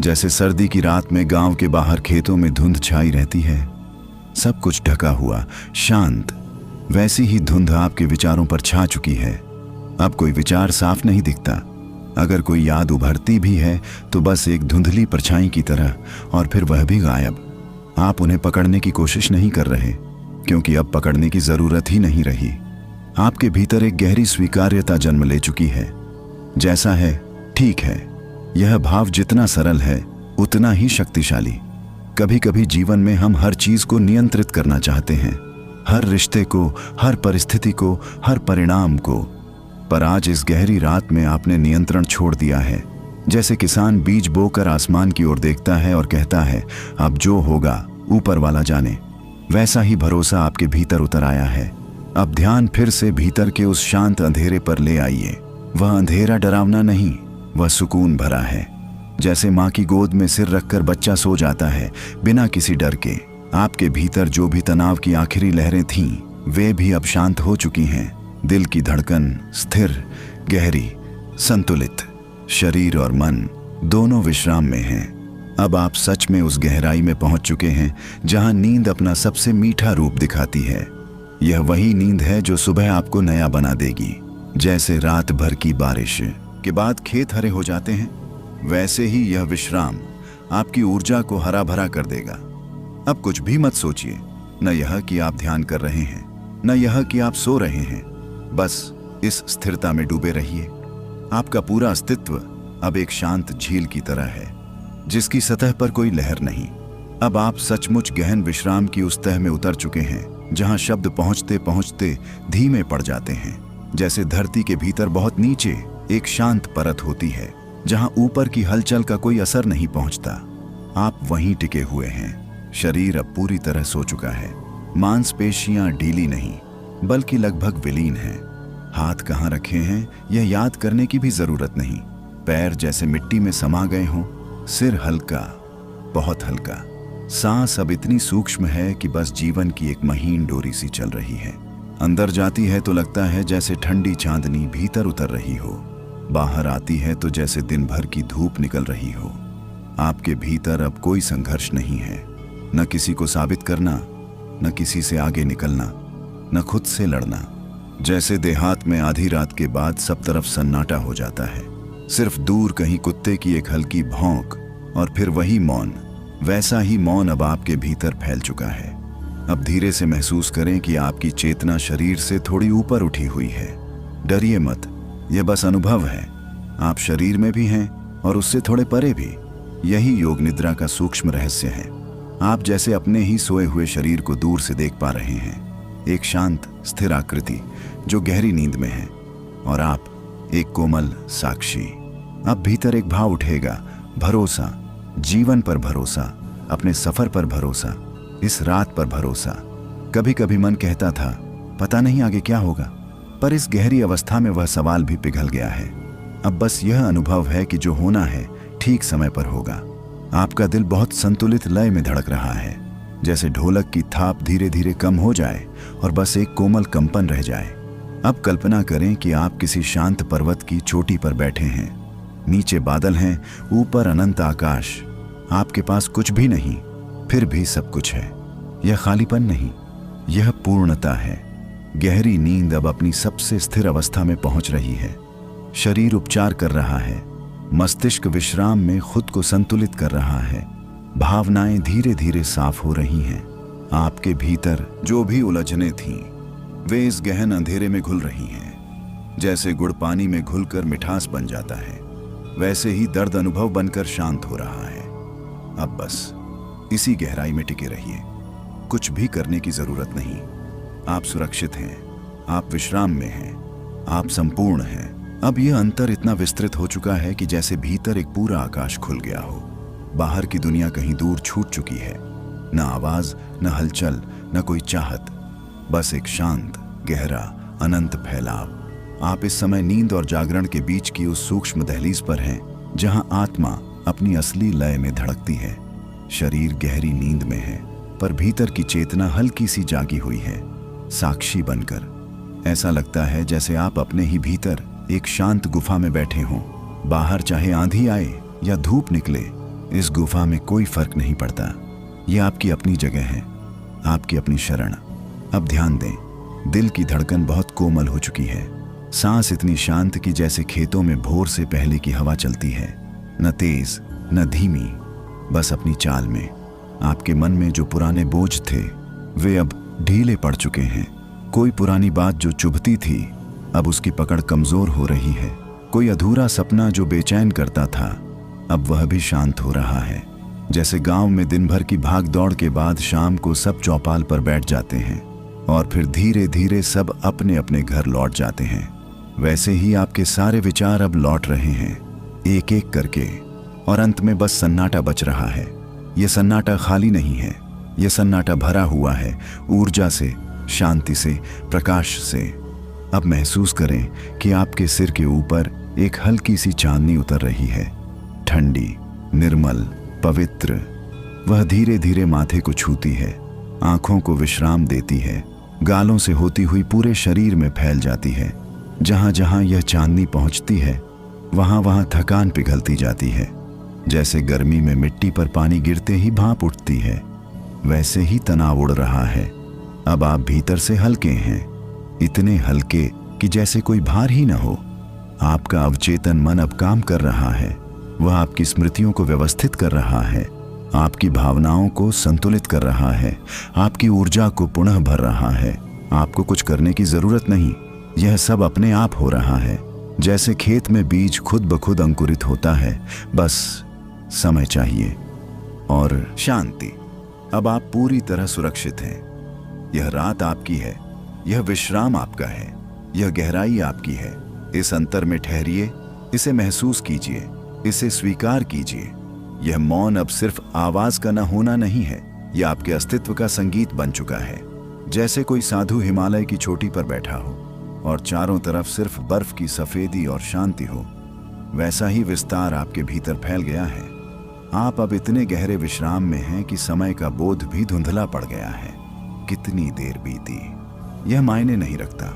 जैसे सर्दी की रात में गांव के बाहर खेतों में धुंध छाई रहती है, सब कुछ ढका हुआ, शांत। वैसी ही धुंध आपके विचारों पर छा चुकी है। अब कोई विचार साफ नहीं दिखता। अगर कोई याद उभरती भी है तो बस एक धुंधली परछाई की तरह, और फिर वह भी गायब। आप उन्हें पकड़ने की कोशिश नहीं कर रहे, क्योंकि अब पकड़ने की जरूरत ही नहीं रही। आपके भीतर एक गहरी स्वीकार्यता जन्म ले चुकी है। जैसा है ठीक है। यह भाव जितना सरल है उतना ही शक्तिशाली। कभी कभी जीवन में हम हर चीज को नियंत्रित करना चाहते हैं, हर रिश्ते को, हर परिस्थिति को, हर परिणाम को। पर आज इस गहरी रात में आपने नियंत्रण छोड़ दिया है। जैसे किसान बीज बोकर आसमान की ओर देखता है और कहता है, अब जो होगा ऊपर वाला जाने। वैसा ही भरोसा आपके भीतर उतर आया है। अब ध्यान फिर से भीतर के उस शांत अंधेरे पर ले आइए। वह अंधेरा डरावना नहीं, वह सुकून भरा है। जैसे माँ की गोद में सिर रखकर बच्चा सो जाता है बिना किसी डर के। आपके भीतर जो भी तनाव की आखिरी लहरें थीं, वे भी अब शांत हो चुकी हैं। दिल की धड़कन स्थिर, गहरी, संतुलित। शरीर और मन दोनों विश्राम में हैं। अब आप सच में उस गहराई में पहुंच चुके हैं जहां नींद अपना सबसे मीठा रूप दिखाती है। यह वही नींद है जो सुबह आपको नया बना देगी। जैसे रात भर की बारिश के बाद खेत हरे हो जाते हैं, वैसे ही यह विश्राम आपकी ऊर्जा को हरा भरा कर देगा। अब कुछ भी मत सोचिए, न यह कि आप ध्यान कर रहे हैं, न यह कि आप सो रहे हैं। बस इस स्थिरता में डूबे रहिए। आपका पूरा अस्तित्व अब एक शांत झील की तरह है, जिसकी सतह पर कोई लहर नहीं। अब आप सचमुच गहन विश्राम की उस तह में उतर चुके हैं जहां शब्द पहुंचते पहुंचते धीमे पड़ जाते हैं। जैसे धरती के भीतर बहुत नीचे एक शांत परत होती है, जहां ऊपर की हलचल का कोई असर नहीं पहुंचता। आप वहीं टिके हुए हैं। शरीर अब पूरी तरह सो चुका है। मांसपेशियां ढीली नहीं, बल्कि लगभग विलीन हैं। हाथ कहाँ रखे हैं यह याद करने की भी जरूरत नहीं। पैर जैसे मिट्टी में समा गए हों। सिर हल्का, बहुत हल्का। सांस अब इतनी सूक्ष्म है कि बस जीवन की एक महीन डोरी सी चल रही है। अंदर जाती है तो लगता है जैसे ठंडी चांदनी भीतर उतर रही हो। बाहर आती है तो जैसे दिन भर की धूप निकल रही हो। आपके भीतर अब कोई संघर्ष नहीं है, न किसी को साबित करना, न किसी से आगे निकलना, न खुद से लड़ना। जैसे देहात में आधी रात के बाद सब तरफ सन्नाटा हो जाता है, सिर्फ दूर कहीं कुत्ते की एक हल्की भौंक और फिर वही मौन। वैसा ही मौन अब आपके भीतर फैल चुका है। अब धीरे से महसूस करें कि आपकी चेतना शरीर से थोड़ी ऊपर उठी हुई है। डरिए मत, यह बस अनुभव है। आप शरीर में भी हैं और उससे थोड़े परे भी। यही योग निद्रा का सूक्ष्म रहस्य है। आप जैसे अपने ही सोए हुए शरीर को दूर से देख पा रहे हैं, एक शांत स्थिर आकृति जो गहरी नींद में है, और आप एक कोमल साक्षी। अब भीतर एक भाव उठेगा, भरोसा, जीवन पर भरोसा, अपने सफर पर भरोसा, इस रात पर भरोसा। कभी कभी मन कहता था पता नहीं आगे क्या होगा, पर इस गहरी अवस्था में वह सवाल भी पिघल गया है। अब बस यह अनुभव है कि जो होना है ठीक समय पर होगा। आपका दिल बहुत संतुलित लय में धड़क रहा है, जैसे ढोलक की थाप धीरे धीरे कम हो जाए और बस एक कोमल कंपन रह जाए। अब कल्पना करें कि आप किसी शांत पर्वत की चोटी पर बैठे हैं। नीचे बादल हैं, ऊपर अनंत आकाश। आपके पास कुछ भी नहीं, फिर भी सब कुछ है। यह खालीपन नहीं, यह पूर्णता है। गहरी नींद अब अपनी सबसे स्थिर अवस्था में पहुंच रही है। शरीर उपचार कर रहा है, मस्तिष्क विश्राम में खुद को संतुलित कर रहा है। भावनाएं धीरे धीरे साफ हो रही हैं। आपके भीतर जो भी उलझने थीं, वे इस गहन अंधेरे में घुल रही हैं। जैसे गुड़ पानी में घुलकर मिठास बन जाता है, वैसे ही दर्द अनुभव बनकर शांत हो रहा है। अब बस इसी गहराई में टिके रहिए। कुछ भी करने की जरूरत नहीं। आप सुरक्षित हैं, आप विश्राम में हैं, आप संपूर्ण हैं। अब यह अंतर इतना विस्तृत हो चुका है कि जैसे भीतर एक पूरा आकाश खुल गया हो। बाहर की दुनिया कहीं दूर छूट चुकी है। न आवाज, न हलचल, न कोई चाहत, बस एक शांत, गहरा, अनंत फैलाव। आप इस समय नींद और जागरण के बीच की उस सूक्ष्म दहलीज पर हैं, जहां आत्मा अपनी असली लय में धड़कती है। शरीर गहरी नींद में है, पर भीतर की चेतना हल्की सी जागी हुई है, साक्षी बनकर। ऐसा लगता है जैसे आप अपने ही भीतर एक शांत गुफा में बैठे हों। बाहर चाहे आंधी आए या धूप निकले, इस गुफा में कोई फर्क नहीं पड़ता। यह आपकी अपनी जगह है, आपकी अपनी शरण। अब ध्यान दें, दिल की धड़कन बहुत कोमल हो चुकी है। सांस इतनी शांत कि जैसे खेतों में भोर से पहले की हवा चलती है, न तेज न धीमी, बस अपनी चाल में। आपके मन में जो पुराने बोझ थे, वे अब ढीले पड़ चुके हैं। कोई पुरानी बात जो चुभती थी, अब उसकी पकड़ कमजोर हो रही है। कोई अधूरा सपना जो बेचैन करता था, अब वह भी शांत हो रहा है। जैसे गांव में दिन भर की भाग दौड़ के बाद शाम को सब चौपाल पर बैठ जाते हैं और फिर धीरे धीरे सब अपने अपने घर लौट जाते हैं, वैसे ही आपके सारे विचार अब लौट रहे हैं, एक एक करके। और अंत में बस सन्नाटा बच रहा है। यह सन्नाटा खाली नहीं है, यह सन्नाटा भरा हुआ है ऊर्जा से, शांति से, प्रकाश से। अब महसूस करें कि आपके सिर के ऊपर एक हल्की सी चांदनी उतर रही है, ठंडी, निर्मल, पवित्र। वह धीरे धीरे माथे को छूती है, आंखों को विश्राम देती है, गालों से होती हुई पूरे शरीर में फैल जाती है। जहां जहां यह चांदनी पहुंचती है, वहां वहां थकान पिघलती जाती है। जैसे गर्मी में मिट्टी पर पानी गिरते ही भाप उठती है, वैसे ही तनाव उड़ रहा है। अब आप भीतर से हल्के हैं, इतने हल्के कि जैसे कोई भार ही न हो। आपका अवचेतन मन अब काम कर रहा है। वह आपकी स्मृतियों को व्यवस्थित कर रहा है, आपकी भावनाओं को संतुलित कर रहा है, आपकी ऊर्जा को पुनः भर रहा है। आपको कुछ करने की जरूरत नहीं, यह सब अपने आप हो रहा है। जैसे खेत में बीज खुद ब खुद अंकुरित होता है, बस समय चाहिए और शांति। अब आप पूरी तरह सुरक्षित हैं। यह रात आपकी है, यह विश्राम आपका है, यह गहराई आपकी है। इस अंतर में ठहरिए, इसे महसूस कीजिए, इसे स्वीकार कीजिए। यह मौन अब सिर्फ आवाज का न होना नहीं है, यह आपके अस्तित्व का संगीत बन चुका है। जैसे कोई साधु हिमालय की चोटी पर बैठा हो और चारों तरफ सिर्फ बर्फ की सफेदी और शांति हो, वैसा ही विस्तार आपके भीतर फैल गया है। आप अब इतने गहरे विश्राम में हैं कि समय का बोध भी धुंधला पड़ गया है। कितनी देर बीती यह मायने नहीं रखता,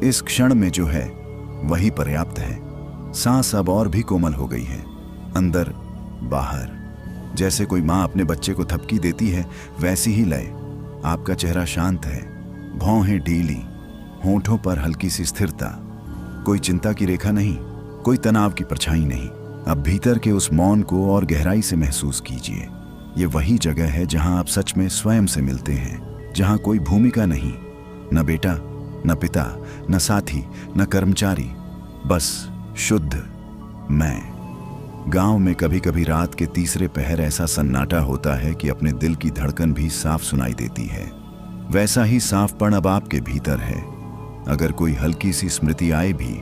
इस क्षण में जो है वही पर्याप्त है। सांस अब और भी कोमल हो गई है, अंदर बाहर। जैसे कोई माँ अपने बच्चे को थपकी देती है, वैसी ही लय। आपका चेहरा शांत है, भौहें ढीली, होंठों पर हल्की सी स्थिरता। कोई चिंता की रेखा नहीं, कोई तनाव की परछाई नहीं। अब भीतर के उस मौन को और गहराई से महसूस कीजिए। ये वही जगह है जहां आप सच में स्वयं से मिलते हैं, जहां कोई भूमिका नहीं, न बेटा, न पिता, न साथी, न कर्मचारी, बस शुद्ध मैं। गांव में कभी कभी रात के तीसरे पहर ऐसा सन्नाटा होता है कि अपने दिल की धड़कन भी साफ सुनाई देती है। वैसा ही साफपन अब आपके भीतर है। अगर कोई हल्की सी स्मृति आए भी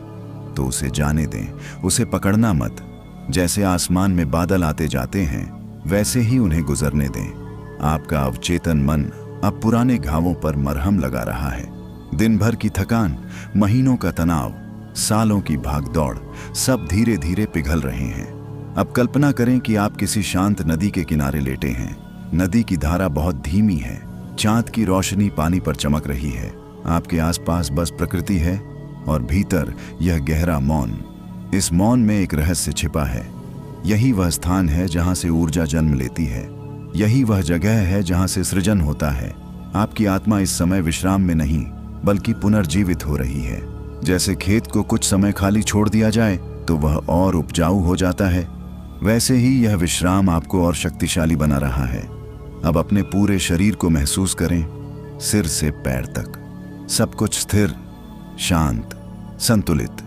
तो उसे जाने दें, उसे पकड़ना मत। जैसे आसमान में बादल आते जाते हैं, वैसे ही उन्हें गुजरने दें। आपका अवचेतन मन अब पुराने घावों पर मरहम लगा रहा है। दिन भर की थकान, महीनों का तनाव, सालों की भागदौड़, सब धीरे धीरे पिघल रहे हैं। अब कल्पना करें कि आप किसी शांत नदी के किनारे लेटे हैं। नदी की धारा बहुत धीमी है, चांद की रोशनी पानी पर चमक रही है। आपके आसपास बस प्रकृति है और भीतर यह गहरा मौन। इस मौन में एक रहस्य छिपा है। यही वह स्थान है जहां से ऊर्जा जन्म लेती है, यही वह जगह है जहां से सृजन होता है। आपकी आत्मा इस समय विश्राम में नहीं बल्कि पुनर्जीवित हो रही है। जैसे खेत को कुछ समय खाली छोड़ दिया जाए तो वह और उपजाऊ हो जाता है, वैसे ही यह विश्राम आपको और शक्तिशाली बना रहा है। अब अपने पूरे शरीर को महसूस करें, सिर से पैर तक सब कुछ स्थिर, शांत, संतुलित।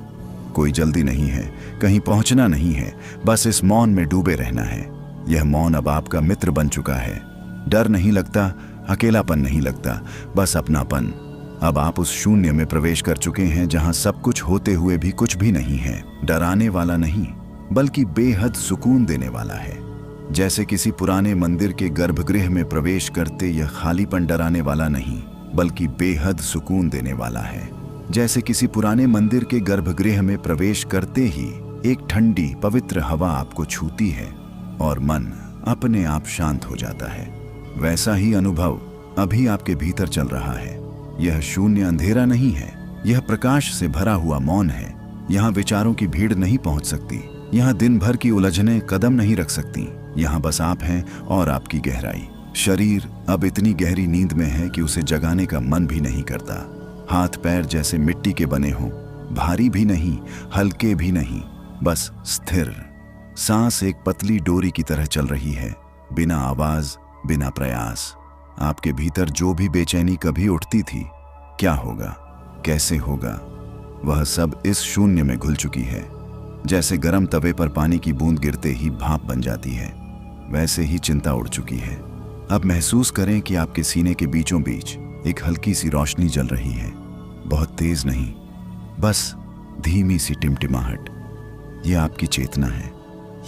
कोई जल्दी नहीं है, कहीं पहुंचना नहीं है, बस इस मौन में डूबे रहना है। यह मौन अब आपका मित्र बन चुका है। डर नहीं लगता, अकेलापन नहीं लगता, बस अपनापन। अब आप उस शून्य में प्रवेश कर चुके हैं जहां सब कुछ होते हुए भी कुछ भी नहीं है। डराने वाला नहीं बल्कि बेहद सुकून देने वाला है। जैसे किसी पुराने मंदिर के गर्भगृह में प्रवेश करते यह खालीपन डराने वाला नहीं बल्कि बेहद सुकून देने वाला है। जैसे किसी पुराने मंदिर के गर्भगृह में प्रवेश करते ही एक ठंडी पवित्र हवा आपको छूती है और मन अपने आप शांत हो जाता है। वैसा ही अनुभव अभी आपके भीतर चल रहा है। यह शून्य अंधेरा नहीं है, यह प्रकाश से भरा हुआ मौन है। यहाँ विचारों की भीड़ नहीं पहुंच सकती, यहाँ दिन भर की उलझनें कदम नहीं रख सकती। यहाँ बस आप हैं और आपकी गहराई। शरीर अब इतनी गहरी नींद में है कि उसे जगाने का मन भी नहीं करता। हाथ पैर जैसे मिट्टी के बने हों, भारी भी नहीं, हल्के भी नहीं, बस स्थिर। सांस एक पतली डोरी की तरह चल रही है, बिना आवाज, बिना प्रयास। आपके भीतर जो भी बेचैनी कभी उठती थी, क्या होगा, कैसे होगा, वह सब इस शून्य में घुल चुकी है। जैसे गर्म तवे पर पानी की बूंद गिरते ही भाप बन जाती है, वैसे ही चिंता उड़ चुकी है। अब महसूस करें कि आपके सीने के बीचों बीच एक हल्की सी रोशनी जल रही है। बहुत तेज नहीं, बस धीमी सी टिमटिमाहट। ये आपकी चेतना है।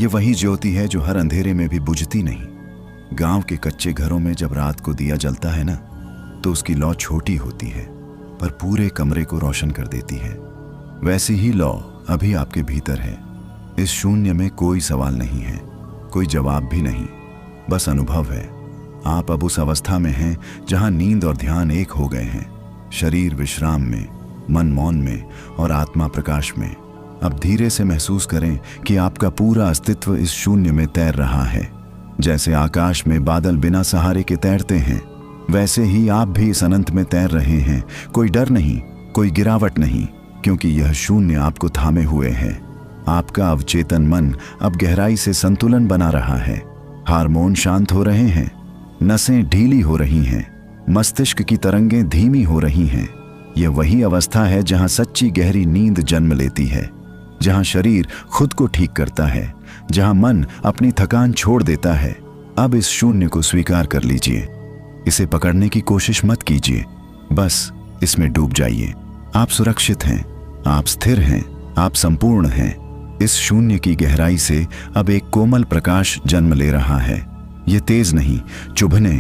ये वही ज्योति है जो हर अंधेरे में भी बुझती नहीं। गांव के कच्चे घरों में जब रात को दिया जलता है ना, तो उसकी लौ छोटी होती है पर पूरे कमरे को रोशन कर देती है। वैसी ही लौ अभी आपके भीतर है। इस शून्य में कोई सवाल नहीं है, कोई जवाब भी नहीं, बस अनुभव है। आप अब उस अवस्था में हैं जहां नींद और ध्यान एक हो गए हैं। शरीर विश्राम में, मन मौन में और आत्मा प्रकाश में। अब धीरे से महसूस करें कि आपका पूरा अस्तित्व इस शून्य में तैर रहा है। जैसे आकाश में बादल बिना सहारे के तैरते हैं, वैसे ही आप भी इस अनंत में तैर रहे हैं। कोई डर नहीं, कोई गिरावट नहीं, क्योंकि यह शून्य आपको थामे हुए है। आपका अवचेतन मन अब गहराई से संतुलन बना रहा है। हार्मोन शांत हो रहे हैं, नसें ढीली हो रही हैं, मस्तिष्क की तरंगें धीमी हो रही हैं। यह वही अवस्था है जहां सच्ची गहरी नींद जन्म लेती है, जहां शरीर खुद को ठीक करता है, जहां मन अपनी थकान छोड़ देता है। अब इस शून्य को स्वीकार कर लीजिए। इसे पकड़ने की कोशिश मत कीजिए, बस इसमें डूब जाइए। आप सुरक्षित हैं, आप स्थिर हैं, आप संपूर्ण हैं। इस शून्य की गहराई से अब एक कोमल प्रकाश जन्म ले रहा है। ये तेज नहीं, चुभने